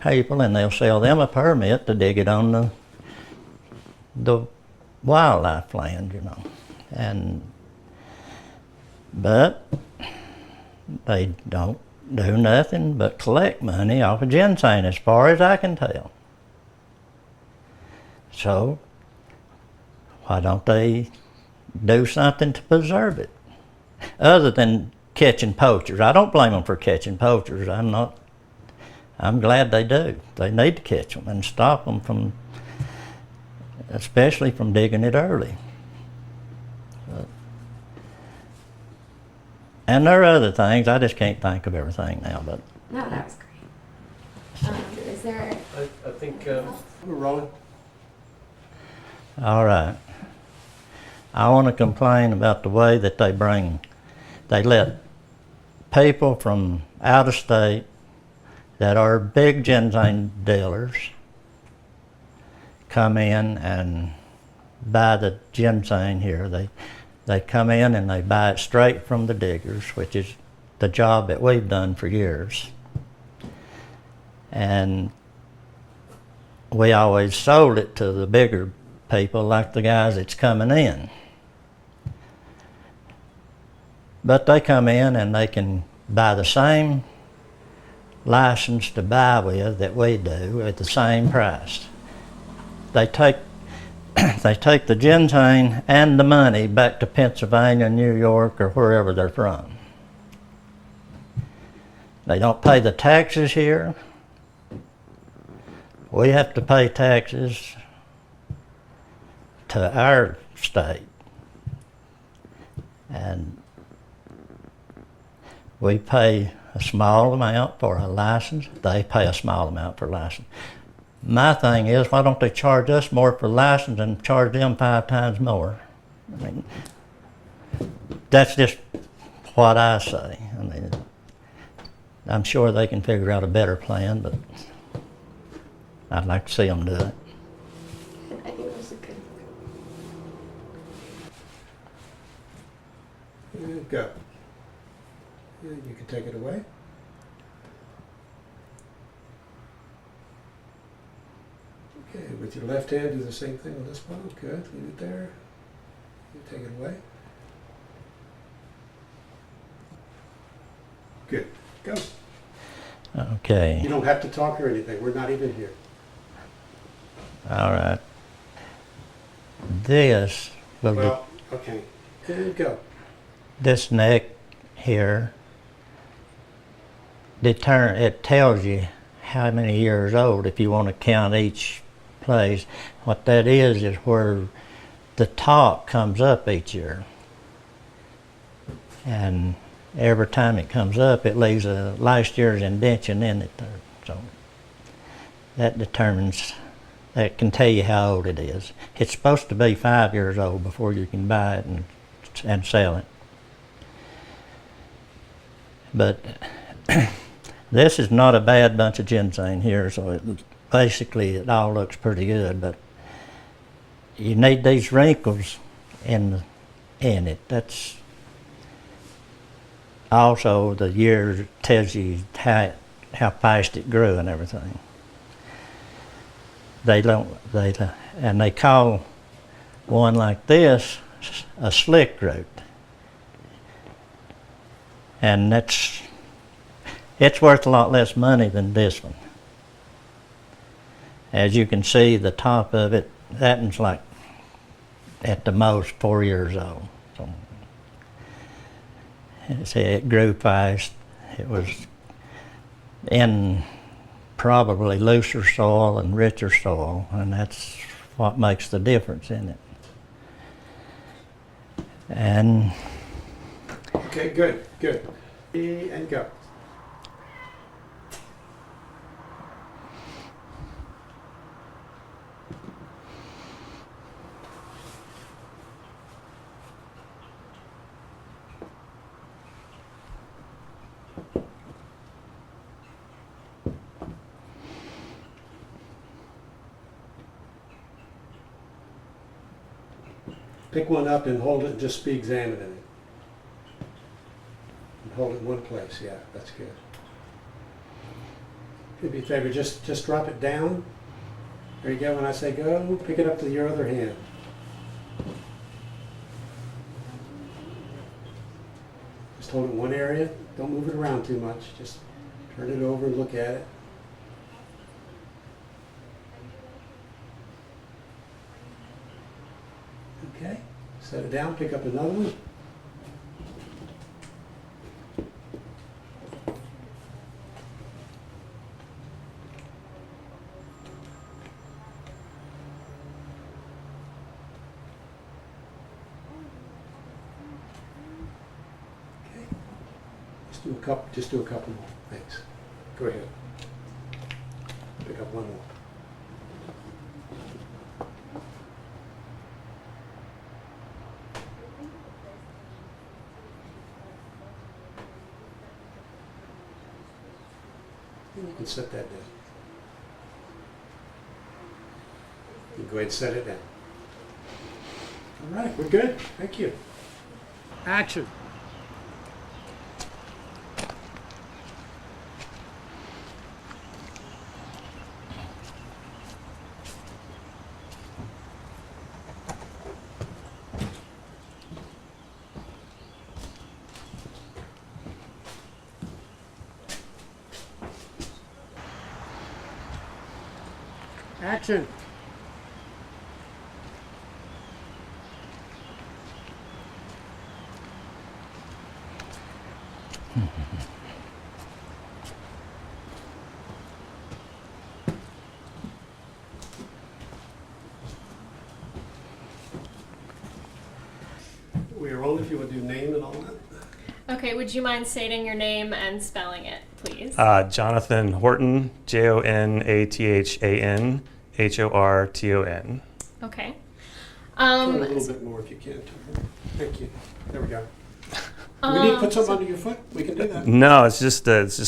people and they'll sell them a permit to dig it on the wildlife land, you know. But they don't do nothing but collect money off of ginseng, as far as I can tell. So why don't they do something to preserve it, other than catching poachers? I don't blame them for catching poachers. I'm glad they do. They need to catch them and stop them from, especially from digging it early. And there are other things. I just can't think of everything now. But No, that was great. Is there? I think We're rolling. all right. I want to complain about the way that they let people from out of state that are big ginseng dealers come in and buy the ginseng here. They come in and they buy it straight from the diggers, which is the job that we've done for years. And we always sold it to the bigger people, like the guys that's coming in. But they come in and they can buy the same license to buy with that we do at the same price. They take the ginseng and the money back to Pennsylvania, New York, or wherever they're from. They don't pay the taxes here. We have to pay taxes to our state. And we pay a small amount for a license. They pay a small amount for a license. My thing is, why don't they charge us more for license and charge them 5 times more? I mean, that's just what I say. I mean, I'm sure they can figure out a better plan, but I'd like to see them do it. I think it was a good. Go. You can take it away. Okay, with your left hand, do the same thing with this one. Good, leave it there. You take it away. Good, go. Okay. You don't have to talk or anything. We're not even here. All right. This will Well, okay. Good, go. this neck here, it tells you how many years old if you want to count each place. What that is where the top comes up each year. And every time it comes up, it leaves a last year's indention in it there. So that determines, that can tell you how old it is. It's supposed to be 5 years old before you can buy it and sell it. But this is not a bad bunch of ginseng here, so basically it all looks pretty good, but you need these wrinkles in it. That's also the year tells you how fast it grew and everything. And they call one like this a slick root. And it's worth a lot less money than this one. As you can see, the top of it, that one's like at the most 4 years old. So, see, it grew fast. It was in probably looser soil and richer soil, and that's what makes the difference in it. And Okay, good, good. And go. Pick one up and hold it and just be examining it. And hold it in one place, yeah, that's good. Do me a favor, just drop it down. There you go, when I say go, pick it up to your other hand. Just hold it in one area, don't move it around too much, just turn it over and look at it. Okay, set it down, pick up another one. Okay, just do a couple more. Thanks. Go ahead. Pick up one more. You can set that down. You go ahead and set it down. All right, we're good. Thank you. Action. Action. We are rolling if you would do name and all that. Okay, would you mind stating your name and spelling it, please? Jonathan Horton, JONATHAN, HORTON. Okay. Turn a little bit more if you can. Thank you. There we go. Do we need to put something under your foot? We can do that. No, it's just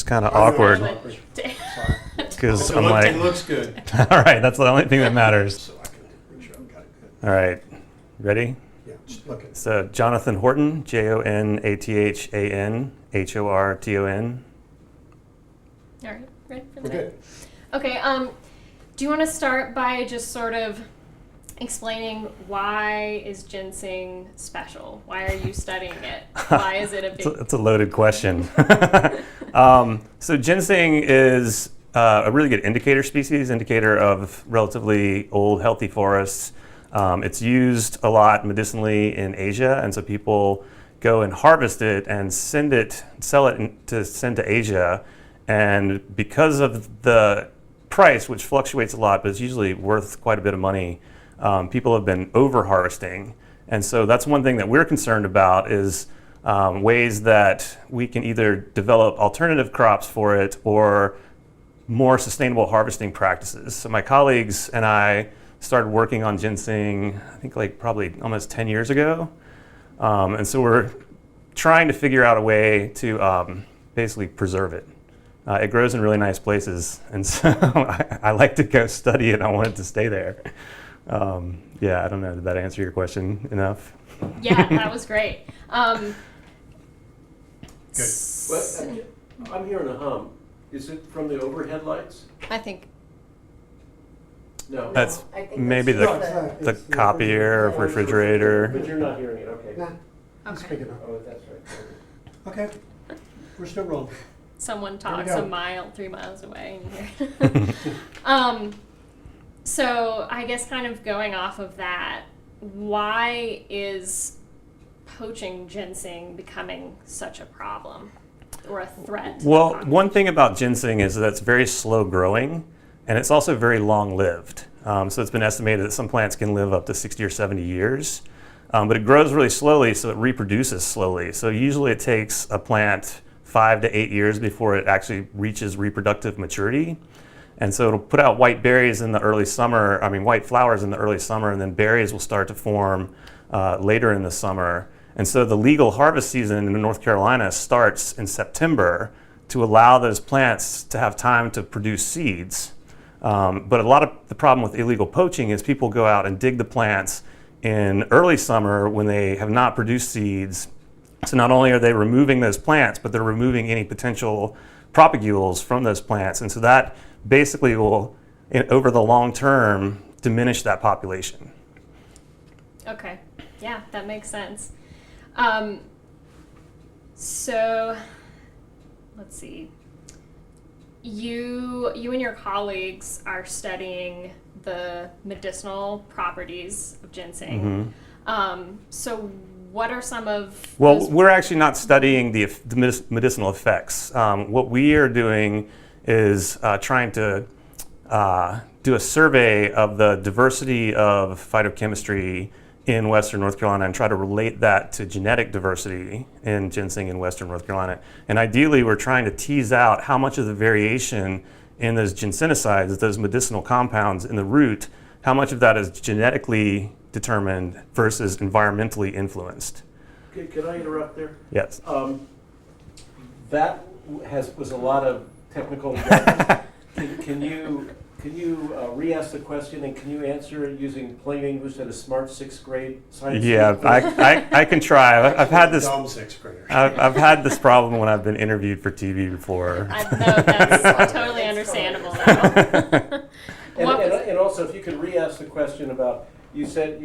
kind of awkward Sorry. because It I'm like, looks good. all right, that's the only thing that matters. So I can make sure I've got it good. All right, ready? Yeah, just look at it. So Jonathan Horton, JONATHAN, HORTON. All right, ready for the We're name? good. Okay, do you want to start by just sort of explaining why is ginseng special? Why are you studying it? Why is it a big... That's a loaded question. So ginseng is a really good indicator species, indicator of relatively old, healthy forests. It's used a lot medicinally in Asia, and so people go and harvest it and sell it to send to Asia. And because of the price, which fluctuates a lot, but it's usually worth quite a bit of money, people have been over-harvesting. And so that's one thing that we're concerned about is ways that we can either develop alternative crops for it or more sustainable harvesting practices. So my colleagues and I started working on ginseng, I think like probably almost 10 years ago. And so we're trying to figure out a way to basically preserve it. It grows in really nice places, and so I like to go study it. I wanted to stay there. Yeah, I don't know. Did that answer your question enough? Yeah, that was great. Good. Well, I'm hearing a hum. Is it from the overhead lights? I think. No. That's I think maybe that's the copier or refrigerator. But you're not hearing it, okay. Nah, Okay. it's big enough. Oh, that's right. Okay, we're still rolling. Someone we talks go. 3 miles away. And you're so I guess kind of going off of that, why is poaching ginseng becoming such a problem or a threat? To the Well, population? one thing about ginseng is that it's very slow growing, and it's also very long lived. So it's been estimated that some plants can live up to 60 or 70 years. But it grows really slowly, so it reproduces slowly. So usually it takes a plant 5 to 8 years before it actually reaches reproductive maturity. And so it'll put out white berries in the early summer, white flowers in the early summer, and then berries will start to form later in the summer. And so the legal harvest season in North Carolina starts in September to allow those plants to have time to produce seeds. But a lot of the problem with illegal poaching is people go out and dig the plants in early summer when they have not produced seeds. So not only are they removing those plants, but they're removing any potential propagules from those plants. And so that basically will, over the long term, diminish that population. Okay, yeah, that makes sense. So let's see. You and your colleagues are studying the medicinal properties of ginseng. So what are some of Well, those? we're actually not studying the medicinal effects. What we are doing is trying to do a survey of the diversity of phytochemistry in Western North Carolina and try to relate that to genetic diversity in ginseng in Western North Carolina. And ideally, we're trying to tease out how much of the variation in those ginsenosides, those medicinal compounds in the root, how much of that is genetically determined versus environmentally influenced. Can I interrupt there? Yes. That was a lot of technical. Can you re-ask the question, and can you answer it using plain English that a smart sixth grade science Yeah, student? I can try. I've had this. Dumb sixth graders. I've had this problem when I've been interviewed for TV before. I know that's totally understandable though. And also, if you could re-ask the question about, you said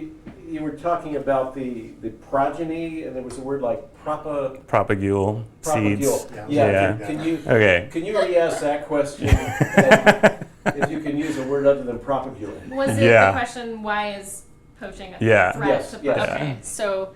you were talking about the progeny, and there was a word like Propagule seeds. propagule. Yeah. Can you re-ask that question? If you can use a word other than propagule. Was it Yeah. the question, why is poaching a Yeah. threat Yes, to yes. Okay, so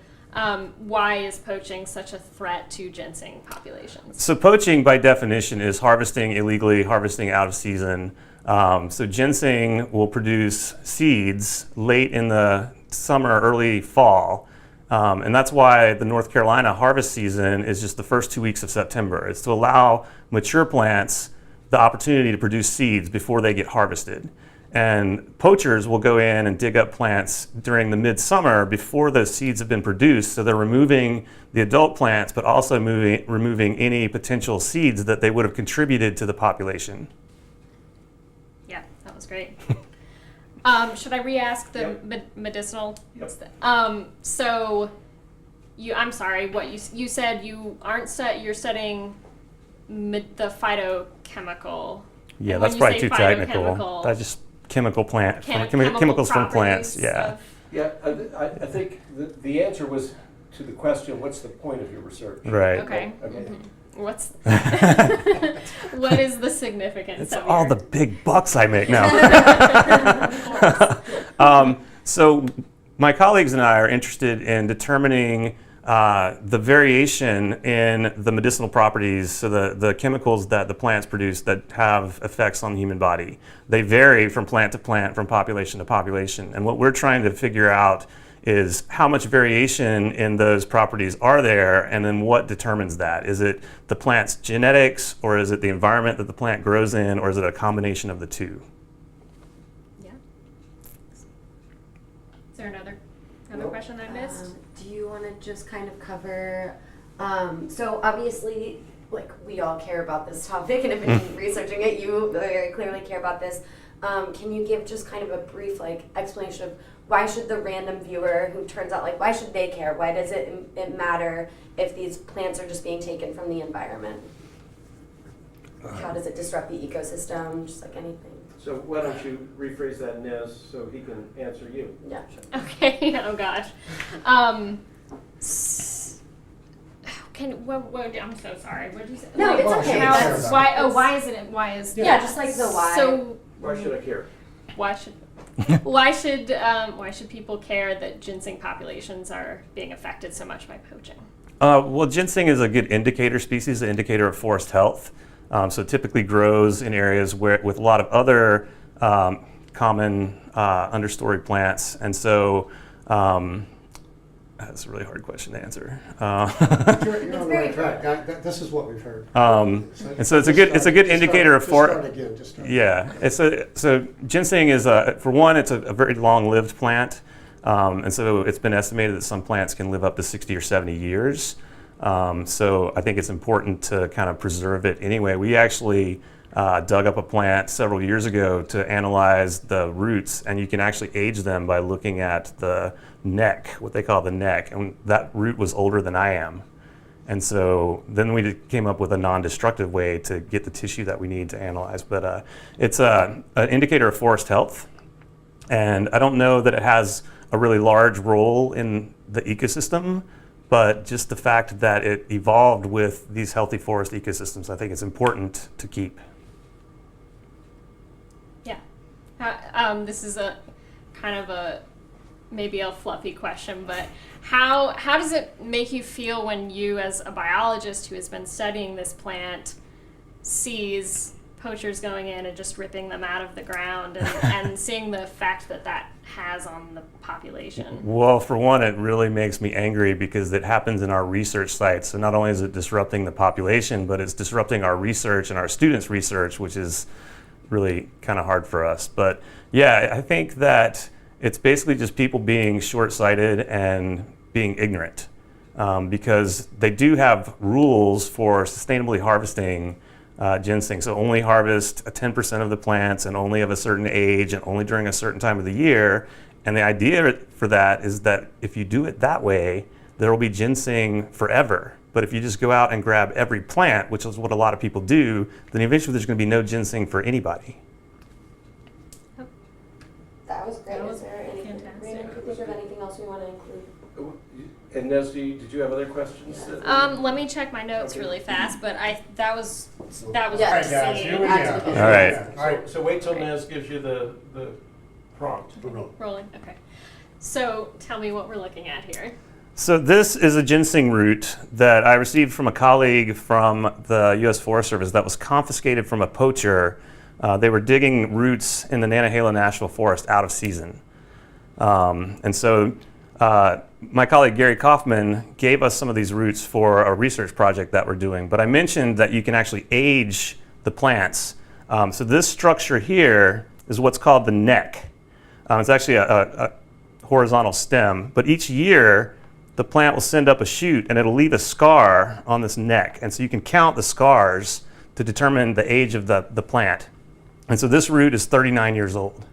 why is poaching such a threat to ginseng populations? So poaching, by definition, is harvesting illegally, harvesting out of season. So ginseng will produce seeds late in the summer, early fall. And that's why the North Carolina harvest season is just the first 2 weeks of September. It's to allow mature plants the opportunity to produce seeds before they get harvested. And poachers will go in and dig up plants during the midsummer before those seeds have been produced. So they're removing the adult plants, but also removing any potential seeds that they would have contributed to the population. Yeah, that was great. Should I re-ask the medicinal? Yep. So I'm sorry, what you said you aren't you're studying the phytochemical. Yeah, And that's when you probably say too technical. phytochemical- That's just chemical chemical chemicals from plants. properties Yeah. of- Yeah, I think the answer was to the question, what's the point of your research? Right. Okay. Okay. What's what is the significance It's of all your... the big bucks I make now. So my colleagues and I are interested in determining the variation in the medicinal properties, so the chemicals that the plants produce that have effects on the human body, they vary from plant to plant, from population to population. And what we're trying to figure out is how much variation in those properties are there, and then what determines that? Is it the plant's genetics, or is it the environment that the plant grows in, or is it a combination of the two? Yeah. Is there another question I missed? Do you want to just kind of cover, so obviously, like, we all care about this topic, and have been researching it. You very clearly care about this. Can you give just kind of a brief, like, explanation of why should the random viewer who turns out, like, why should they care? Why does it matter if these plants are just being taken from the environment? How does it disrupt the ecosystem? Just like anything. So why don't you rephrase that, Nez, so he can answer you? Yeah, sure. Okay. Oh gosh. I'm so sorry. What did you say? No, it's okay. Why? Oh, why is it? Why is? Yeah, just like the why. So Why should I care? why should why should people care that ginseng populations are being affected so much by poaching? Well, ginseng is a good indicator species, an indicator of forest health. So it typically grows in areas with a lot of other common understory plants. And so that's a really hard question to answer. You're on the right track. This is what we've heard. And so it's a good indicator of forest. Just start. Yeah, so ginseng is for one, it's a very long-lived plant, and so it's been estimated that some plants can live up to 60 or 70 years. So I think it's important to kind of preserve it anyway. We actually dug up a plant several years ago to analyze the roots, and you can actually age them by looking at the neck, what they call the neck, and that root was older than I am. And so then we came up with a non-destructive way to get the tissue that we need to analyze. But it's an indicator of forest health, and I don't know that it has a really large role in the ecosystem, but just the fact that it evolved with these healthy forest ecosystems, I think it's important to keep. Yeah. This is a kind of maybe a fluffy question, but how does it make you feel when you, as a biologist who has been studying this plant, sees poachers going in and just ripping them out of the ground and seeing the effect that has on the population? Well, for one, it really makes me angry because it happens in our research sites. So not only is it disrupting the population, but it's disrupting our research and our students' research, which is really kind of hard for us. But yeah, I think that it's basically just people being short-sighted and being ignorant, because they do have rules for sustainably harvesting ginseng. So only harvest 10% of the plants and only of a certain age and only during a certain time of the year. And the idea for that is that if you do it that way, there will be ginseng forever. But if you just go out and grab every plant, which is what a lot of people do, then eventually there's going to be no ginseng for anybody. That was great. That was Is there anything, fantastic. Brandon, can you think of anything else we want to include? And Nez, did you have other questions? Let me check my notes really fast, but that was Yeah. worth All right, guys, here we seeing. go. All right. All right. So wait till Nez gives you the prompt. Rolling. Okay. So tell me what we're looking at here. So this is a ginseng root that I received from a colleague from the U.S. Forest Service that was confiscated from a poacher. They were digging roots in the Nantahala National Forest out of season. And so my colleague Gary Kaufman gave us some of these roots for a research project that we're doing. But I mentioned that you can actually age the plants. So this structure here is what's called the neck. It's actually a horizontal stem, but each year the plant will send up a shoot and it'll leave a scar on this neck. And so you can count the scars to determine the age of the plant. And so this root is 39 years old.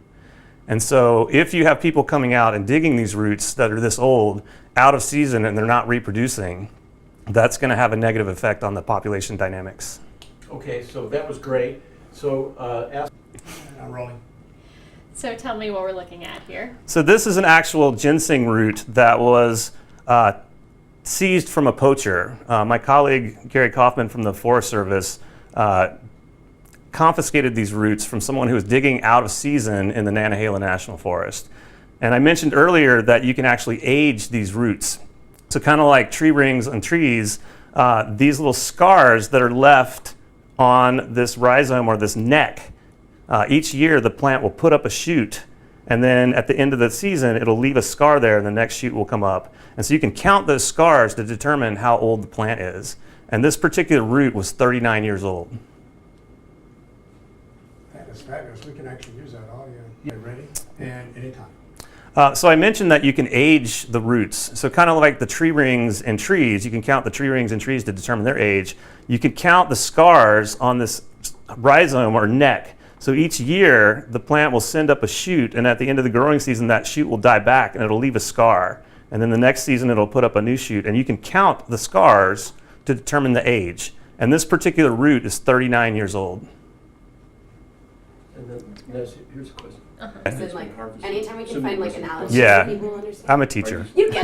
And so if you have people coming out and digging these roots that are this old out of season and they're not reproducing, that's going to have a negative effect on the population dynamics. Okay, so that was great. So ask. I'm rolling. So tell me what we're looking at here. So this is an actual ginseng root that was seized from a poacher. My colleague Gary Kaufman from the Forest Service confiscated these roots from someone who was digging out of season in the Nantahala National Forest. And I mentioned earlier that you can actually age these roots. So kind of like tree rings on trees, these little scars that are left on this rhizome or this neck, each year the plant will put up a shoot, and then at the end of the season it'll leave a scar there and the next shoot will come up. And so you can count those scars to determine how old the plant is. And this particular root was 39 years old. That is fabulous. We can actually use that all year. Yeah, ready? And anytime. So I mentioned that you can age the roots. So kind of like the tree rings in trees, you can count the tree rings in trees to determine their age. You can count the scars on this rhizome or neck. So each year, the plant will send up a shoot, and at the end of the growing season, that shoot will die back, and it'll leave a scar. And then the next season, it'll put up a new shoot. And you can count the scars to determine the age. And this particular root is 39 years old. And then, Nez, here's a question. So like, anytime we can find like analogies Yeah. that people understand. I'm a teacher. You get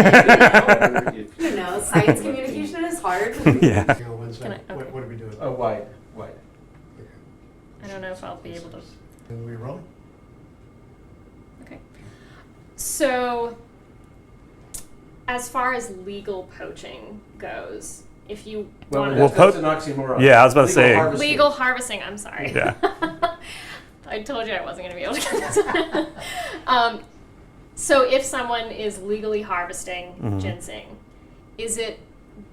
it, you know. Science communication is hard. Yeah. Can I- okay. What are we doing? Oh, why? I don't know if I'll be able to. And we roll? Okay. So, as far as legal poaching goes, if you want Well, that's an oxymoron. Yeah, I was about to Legal say. harvesting. legal harvesting, I'm sorry. Yeah. I told you I wasn't going to be able to get this. So if someone is legally harvesting ginseng, is it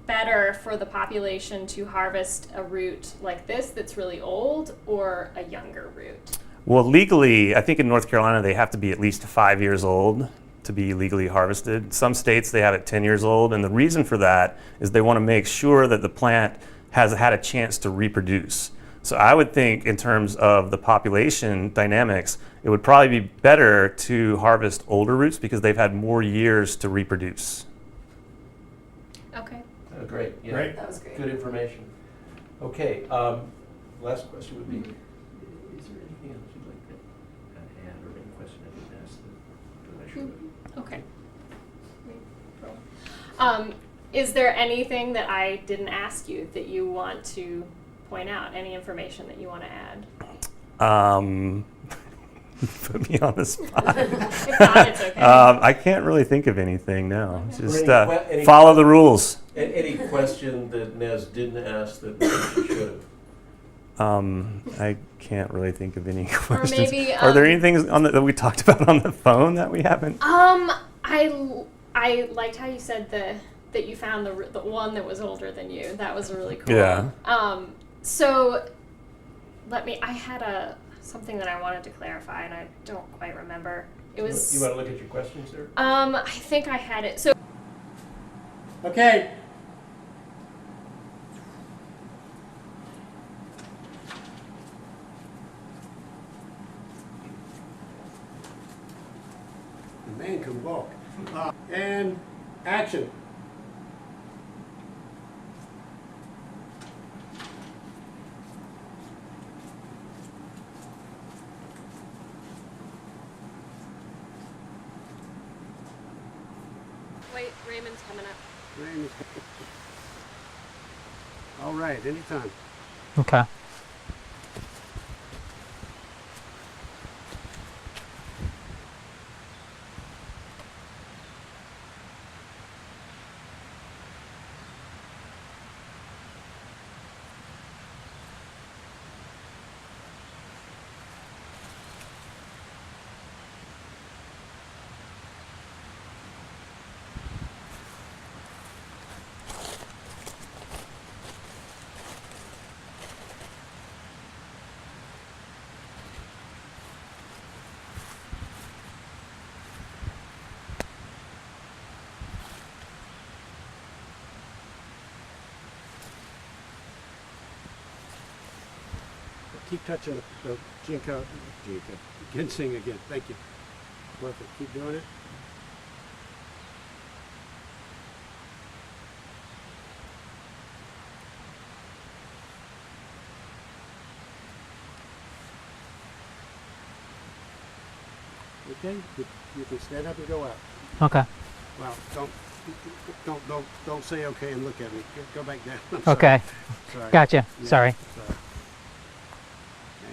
better for the population to harvest a root like this that's really old or a younger root? Well, legally, I think in North Carolina, they have to be at least 5 years old to be legally harvested. Some states, they have it 10 years old. And the reason for that is they want to make sure that the plant has had a chance to reproduce. So I would think in terms of the population dynamics, it would probably be better to harvest older roots because they've had more years to reproduce. Okay. Great. Yeah. Great. That was great. Good information. Okay. Last question would be: is there anything else you'd like to add, or any question I didn't ask that I should have? Okay. Is there anything that I didn't ask you that you want to point out? Any information that you want to add? Put me on the spot. If not, it's okay. I can't really think of anything now. Just any follow the rules. Any question that Nez didn't ask that she should have? I can't really think of any questions. maybe, Are there any things that we talked about on the phone that we haven't? I liked how you said that you found the one that was older than you. That was really cool. Yeah. So I had something that I wanted to clarify and I don't quite remember. It was You want to look at your questions there? I think I had it. So Okay. The man can walk. And action. wait, Raymond's coming up. All right, anytime. Okay. Keep touching the ginseng again. Thank you. Perfect. Keep doing it. Okay, you can stand up and go out. Okay. Well, don't say okay and look at me. Go back down. I'm Okay. Sorry. Gotcha. Yeah, Sorry.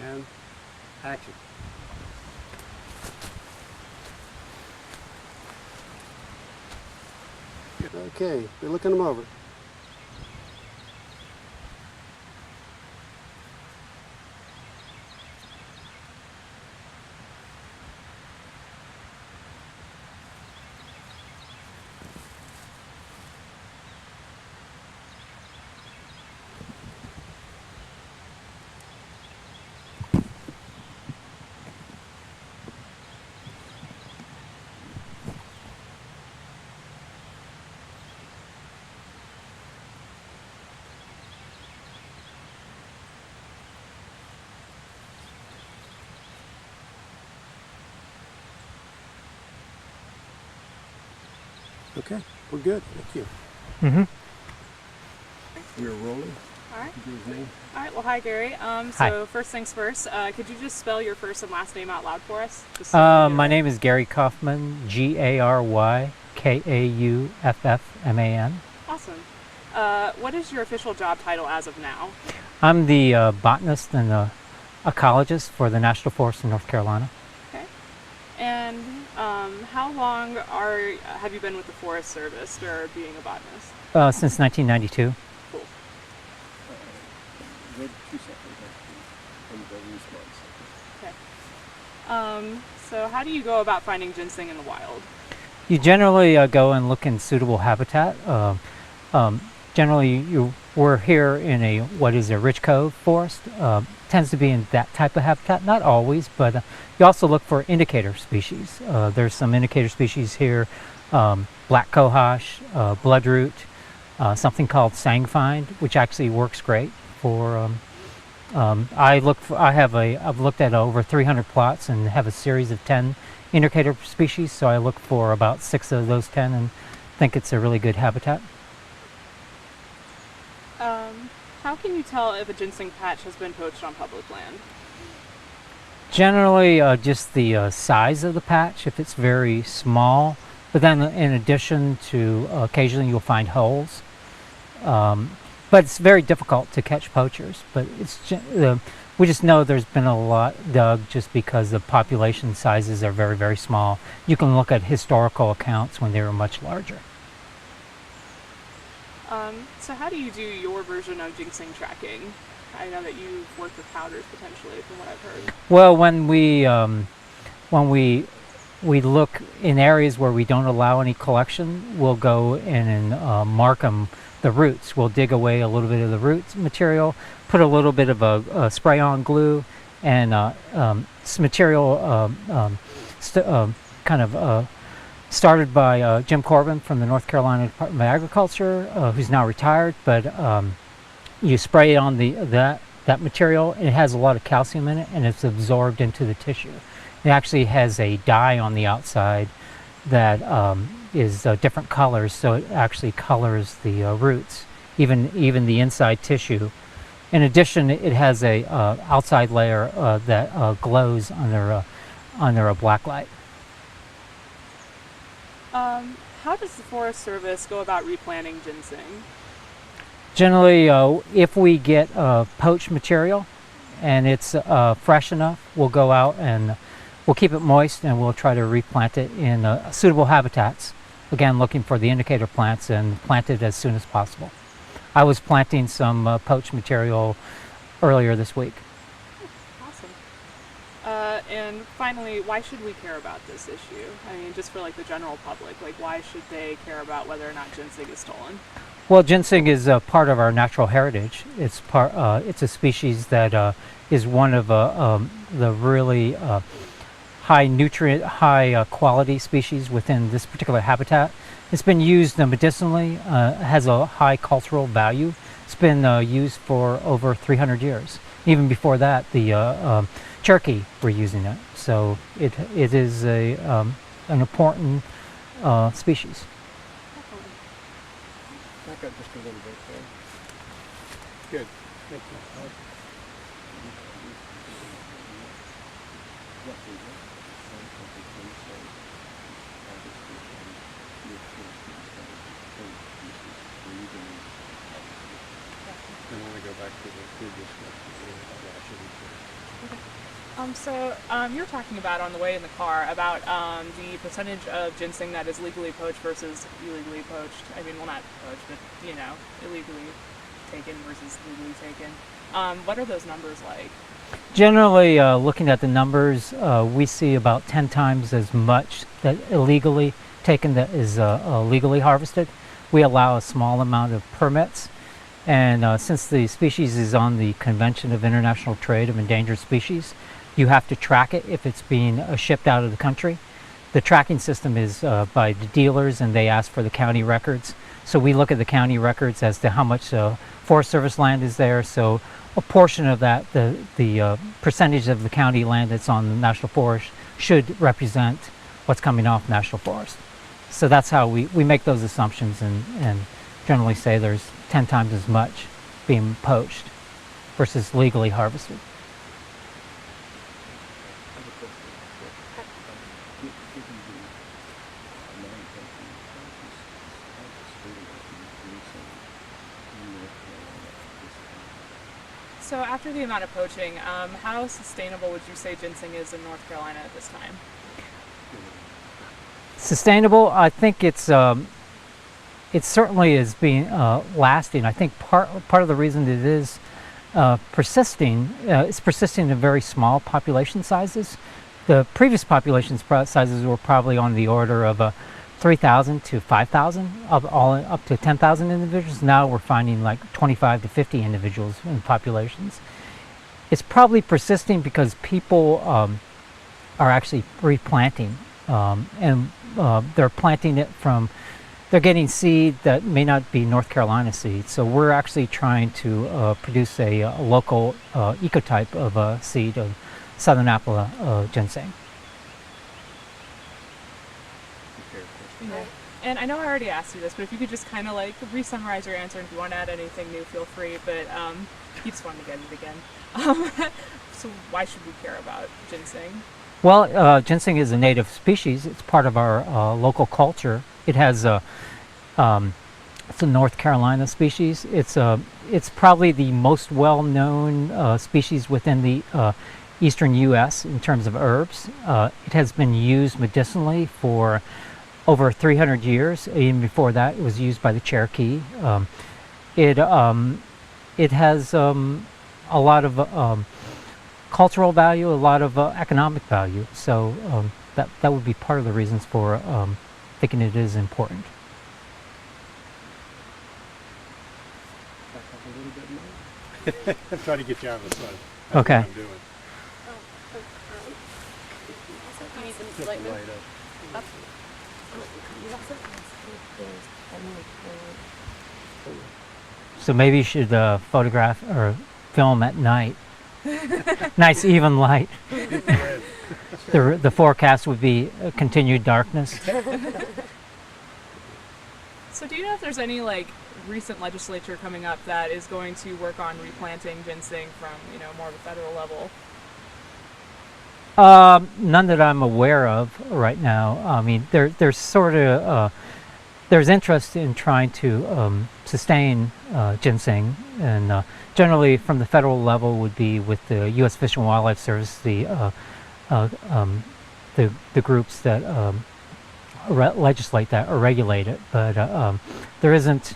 And action. Okay, we're looking them over. Okay, we're good. Thank you. We're rolling. All right. Give his name. All right. Well, hi, Gary. So first things first, could you just spell your first and last name out loud for us? Just so My name is Gary Kaufman, GaryKauffman. Awesome. What is your official job title as of now? I'm the botanist and ecologist for the National Forest of North Carolina. Okay. And how long have you been with the Forest Service or being a botanist? Since 1992. Cool. Okay. So how do you go about finding ginseng in the wild? You generally go and look in suitable habitat. Generally, we're here in what is a rich cove forest. Tends to be in that type of habitat, not always, but you also look for indicator species. There's some indicator species here, black cohosh, bloodroot, something called sangfind, which actually works great for. I've looked at over 300 plots and have a series of 10 indicator species, so I look for about 6 of those 10 and think it's a really good habitat. How can you tell if a ginseng patch has been poached on public land? Generally, just the size of the patch, if it's very small, but then in addition to occasionally you'll find holes. But it's very difficult to catch poachers, but we just know there's been a lot dug just because the population sizes are very, very small. You can look at historical accounts when they were much larger. So how do you do your version of ginseng tracking? I know that you've worked with powders potentially, from what I've heard. Well, when we look in areas where we don't allow any collection, we'll go in and mark them, the roots. We'll dig away a little bit of the roots material, put a little bit of a spray-on glue, and some material started by Jim Corbin from the North Carolina Department of Agriculture, who's now retired. But you spray it on that material, and it has a lot of calcium in it, and it's absorbed into the tissue. It actually has a dye on the outside that is different colors, so it actually colors the roots, even the inside tissue. In addition, it has a outside layer that glows under a black light. How does the Forest Service go about replanting ginseng? Generally, if we get poached material and it's fresh enough, we'll go out and we'll keep it moist and we'll try to replant it in suitable habitats. Again, looking for the indicator plants and plant it as soon as possible. I was planting some poached material earlier this week. Awesome. And finally, why should we care about this issue? I mean, just for like the general public, like why should they care about whether or not ginseng is stolen? Well, ginseng is part of our natural heritage. It's it's a species that is one of the really high quality species within this particular habitat. It's been used medicinally, has a high cultural value. It's been used for over 300 years. Even before that, the Cherokee were using it. So it is an important species. Back up just a little bit there. Good. Thank you. I want to go back to the previous question. You're talking about on the way in the car about the percentage of ginseng that is legally poached versus illegally poached. I mean, well, not poached, but illegally taken versus legally taken. What are those numbers like? Generally, looking at the numbers, we see about 10 times as much that illegally taken that is legally harvested. We allow a small amount of permits, and since the species is on the Convention of International Trade of Endangered Species, you have to track it if it's being shipped out of the country. The tracking system is by the dealers, and they ask for the county records. So we look at the county records as to how much Forest Service land is there. So a portion of that, the percentage of the county land that's on the National Forest should represent what's coming off National Forest. So that's how we make those assumptions and generally say there's 10 times as much being poached versus legally harvested. So after the amount of poaching, how sustainable would you say ginseng is in North Carolina at this time? Sustainable, I think it certainly is being lasting. I think part of the reason it is persisting, it's persisting in very small population sizes. The previous population sizes were probably on the order of 3,000 to 5,000, up to 10,000 individuals. Now we're finding like 25 to 50 individuals in populations. It's probably persisting because people are actually replanting, and they're planting it from, they're getting seed that may not be North Carolina seed. So we're actually trying to produce a local ecotype of seed of Southern apple ginseng. Yeah. And I know I already asked you this, but if you could just kind of like re-summarize your answer, and if you want to add anything new, feel free, but you just wanted to get it again. So why should we care about ginseng? Well, ginseng is a native species. It's part of our local culture. It has it's a North Carolina species. It's probably the most well-known species within the eastern U.S. in terms of herbs. It has been used medicinally for over 300 years. Even before that, it was used by the Cherokee. It has a lot of cultural value, a lot of economic value. So that would be part of the reasons for thinking it is important. I'm trying to get you out of the sun. That's Okay. what I'm doing. You need them to light up. So maybe you should photograph or film at night. Nice even light. The forecast would be continued darkness. So do you know if there's any like recent legislature coming up that is going to work on replanting ginseng from more of a federal level? None that I'm aware of right now. I mean, there's sort of there's interest in trying to sustain ginseng, and generally from the federal level would be with the U.S. Fish and Wildlife Service, the groups that legislate that or regulate it. But there isn't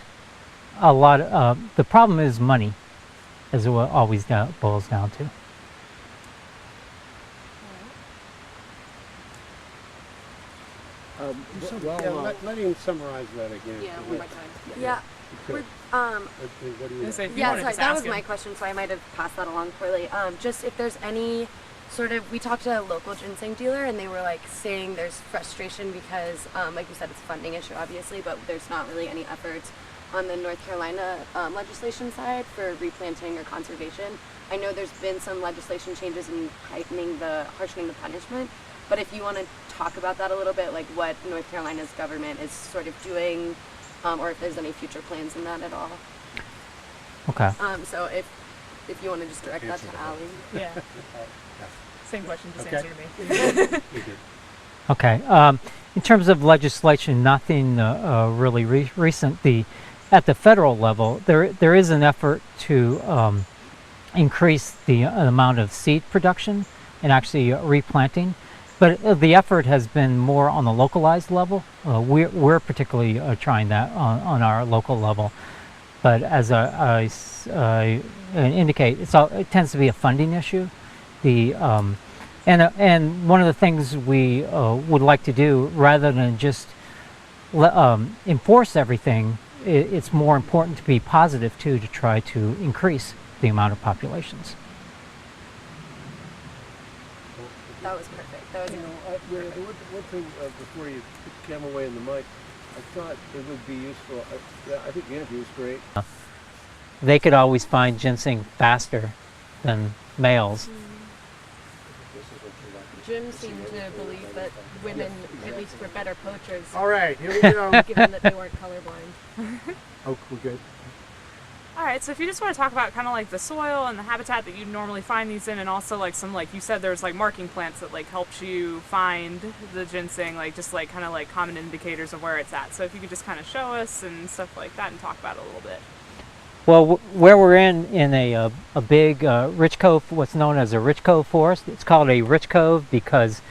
a lot. The problem is money, as it always boils down to. Let him summarize that again. Yeah, one by time. Yeah. Okay. What do you Say, if you Yeah, wanna sorry, just that ask was him. my question, so I might have passed that along poorly. Just if there's any sort of, we talked to a local ginseng dealer, and they were like saying there's frustration because, like you said, it's a funding issue, obviously, but there's not really any efforts on the North Carolina legislation side for replanting or conservation. I know there's been some legislation changes in harshening the punishment, but if you want to talk about that a little bit, like what North Carolina's government is sort of doing, or if there's any future plans in that at all. Okay. So if you want to just direct that to Allie. Yeah. Same question, just Okay. answer to me. Okay. In terms of legislation, nothing really recent. At the federal level, there is an effort to increase the amount of seed production and actually replanting. But the effort has been more on the localized level. We're particularly trying that on our local level. But as I indicate, it tends to be a funding issue. And one of the things we would like to do, rather than just enforce everything, it's more important to be positive too, to try to increase the amount of populations. That was perfect. That was One thing before you put the camera away in the mic, I thought it would be useful. I think the interview was great. They could always find ginseng faster than males. Jim seemed to believe that women, at least were better poachers, All right, here we go. given that they weren't colorblind. Oh, we're good. All right, so if you just want to talk about kind of like the soil and the habitat that you normally find these in, and also like some, like you said, there's like marking plants that like helps you find the ginseng, like just like kind of like common indicators of where it's at. So if you could just kind of show us and stuff like that and talk about it a little bit. Well, where we're in a big rich cove, what's known as a rich cove forest. It's called a rich cove because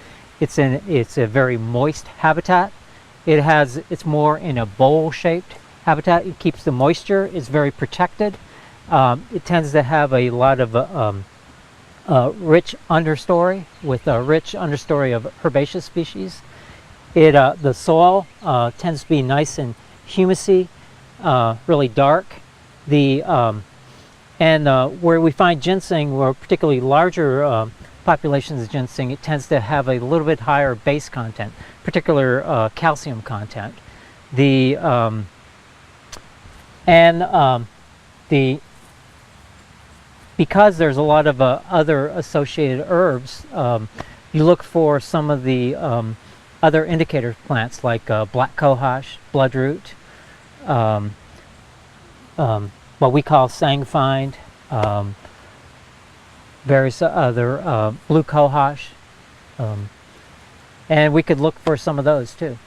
it's a very moist habitat. It's more in a bowl-shaped habitat. It keeps the moisture. It's very protected. It tends to have a lot of rich understory with a rich understory of herbaceous species. The soil tends to be nice and humusy, really dark. Where we find ginseng, or particularly larger populations of ginseng, it tends to have a little bit higher base content, particular calcium content. Because there's a lot of other associated herbs, you look for some of the other indicator plants like black cohosh, bloodroot, what we call sangfind, various other blue cohosh, and we could look for some of those too.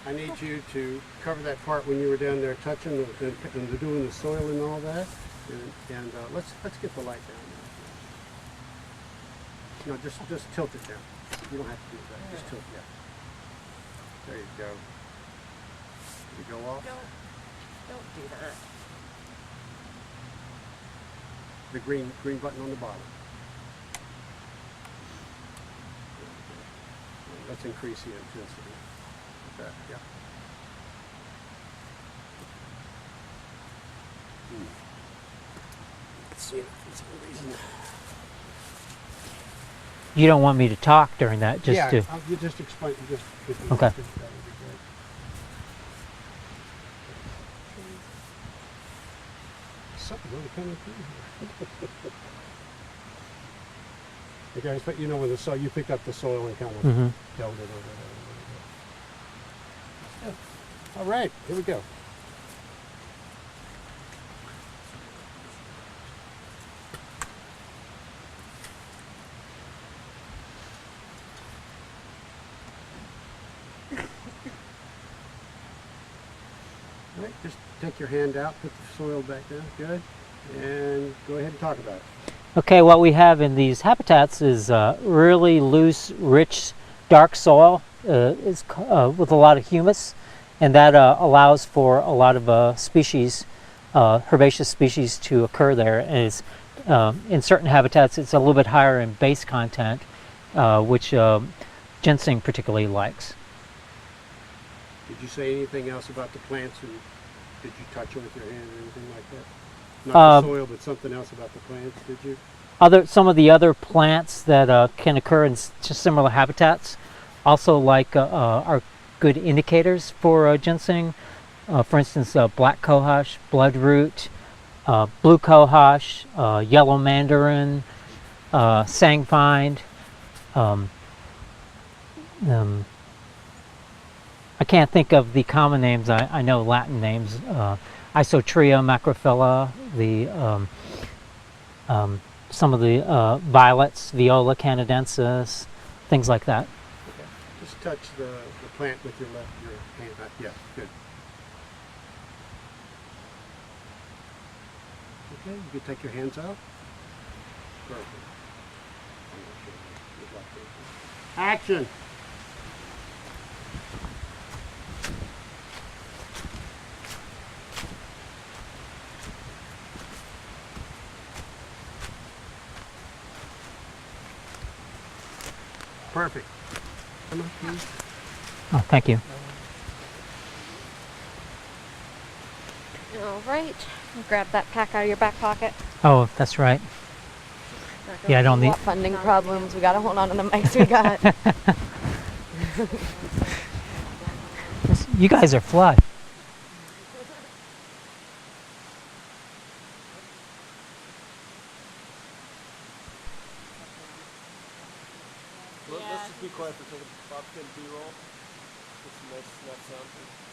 I need you to cover that part when you were down there touching and doing the soil and all that. And let's get the light down. No, just tilt it down. You don't have to do that. Just tilt it down. There you go. You go off. Don't do that. The green button on the bottom. Let's increase the intensity. Like that, yeah. Let's see if for some reason. You don't want me to talk during that, just yeah, to. you just explain. Okay. That would be great. Something really coming through here. Okay, guys, but you know when the soil, you picked up the soil and kind of Mm-hmm. delved it over there. All right, here we go. All right, just take your hand out, put the soil back down, good, and go ahead and talk about it. Okay, what we have in these habitats is really loose, rich, dark soil with a lot of humus, and that allows for a lot of species, herbaceous species, to occur there. And it's, in certain habitats, it's a little bit higher in base content, which ginseng particularly likes. Did you say anything else about the plants, and did you touch them with your hand or anything like that? Not the soil, but something else about the plants, did you? Some of the other plants that can occur in similar habitats also are good indicators for ginseng. For instance, black cohosh, bloodroot, blue cohosh, yellow mandarin, sangfind. I can't think of the common names. I know Latin names. Isotria macrophylla, some of the violets, Viola canadensis, things like that. Okay. Just touch the plant with your hand. Yeah, good. Okay, you can take your hands out. Perfect. Action. Perfect. Come on, please. Oh, thank you. All right. Grab that pack out of your back pocket. Oh, that's right. Yeah, I don't need. Funding problems. We gotta hold on to the mics we got. You guys are fly. Let's just be quiet for a second. Bob, can B-roll? Get some nice sound.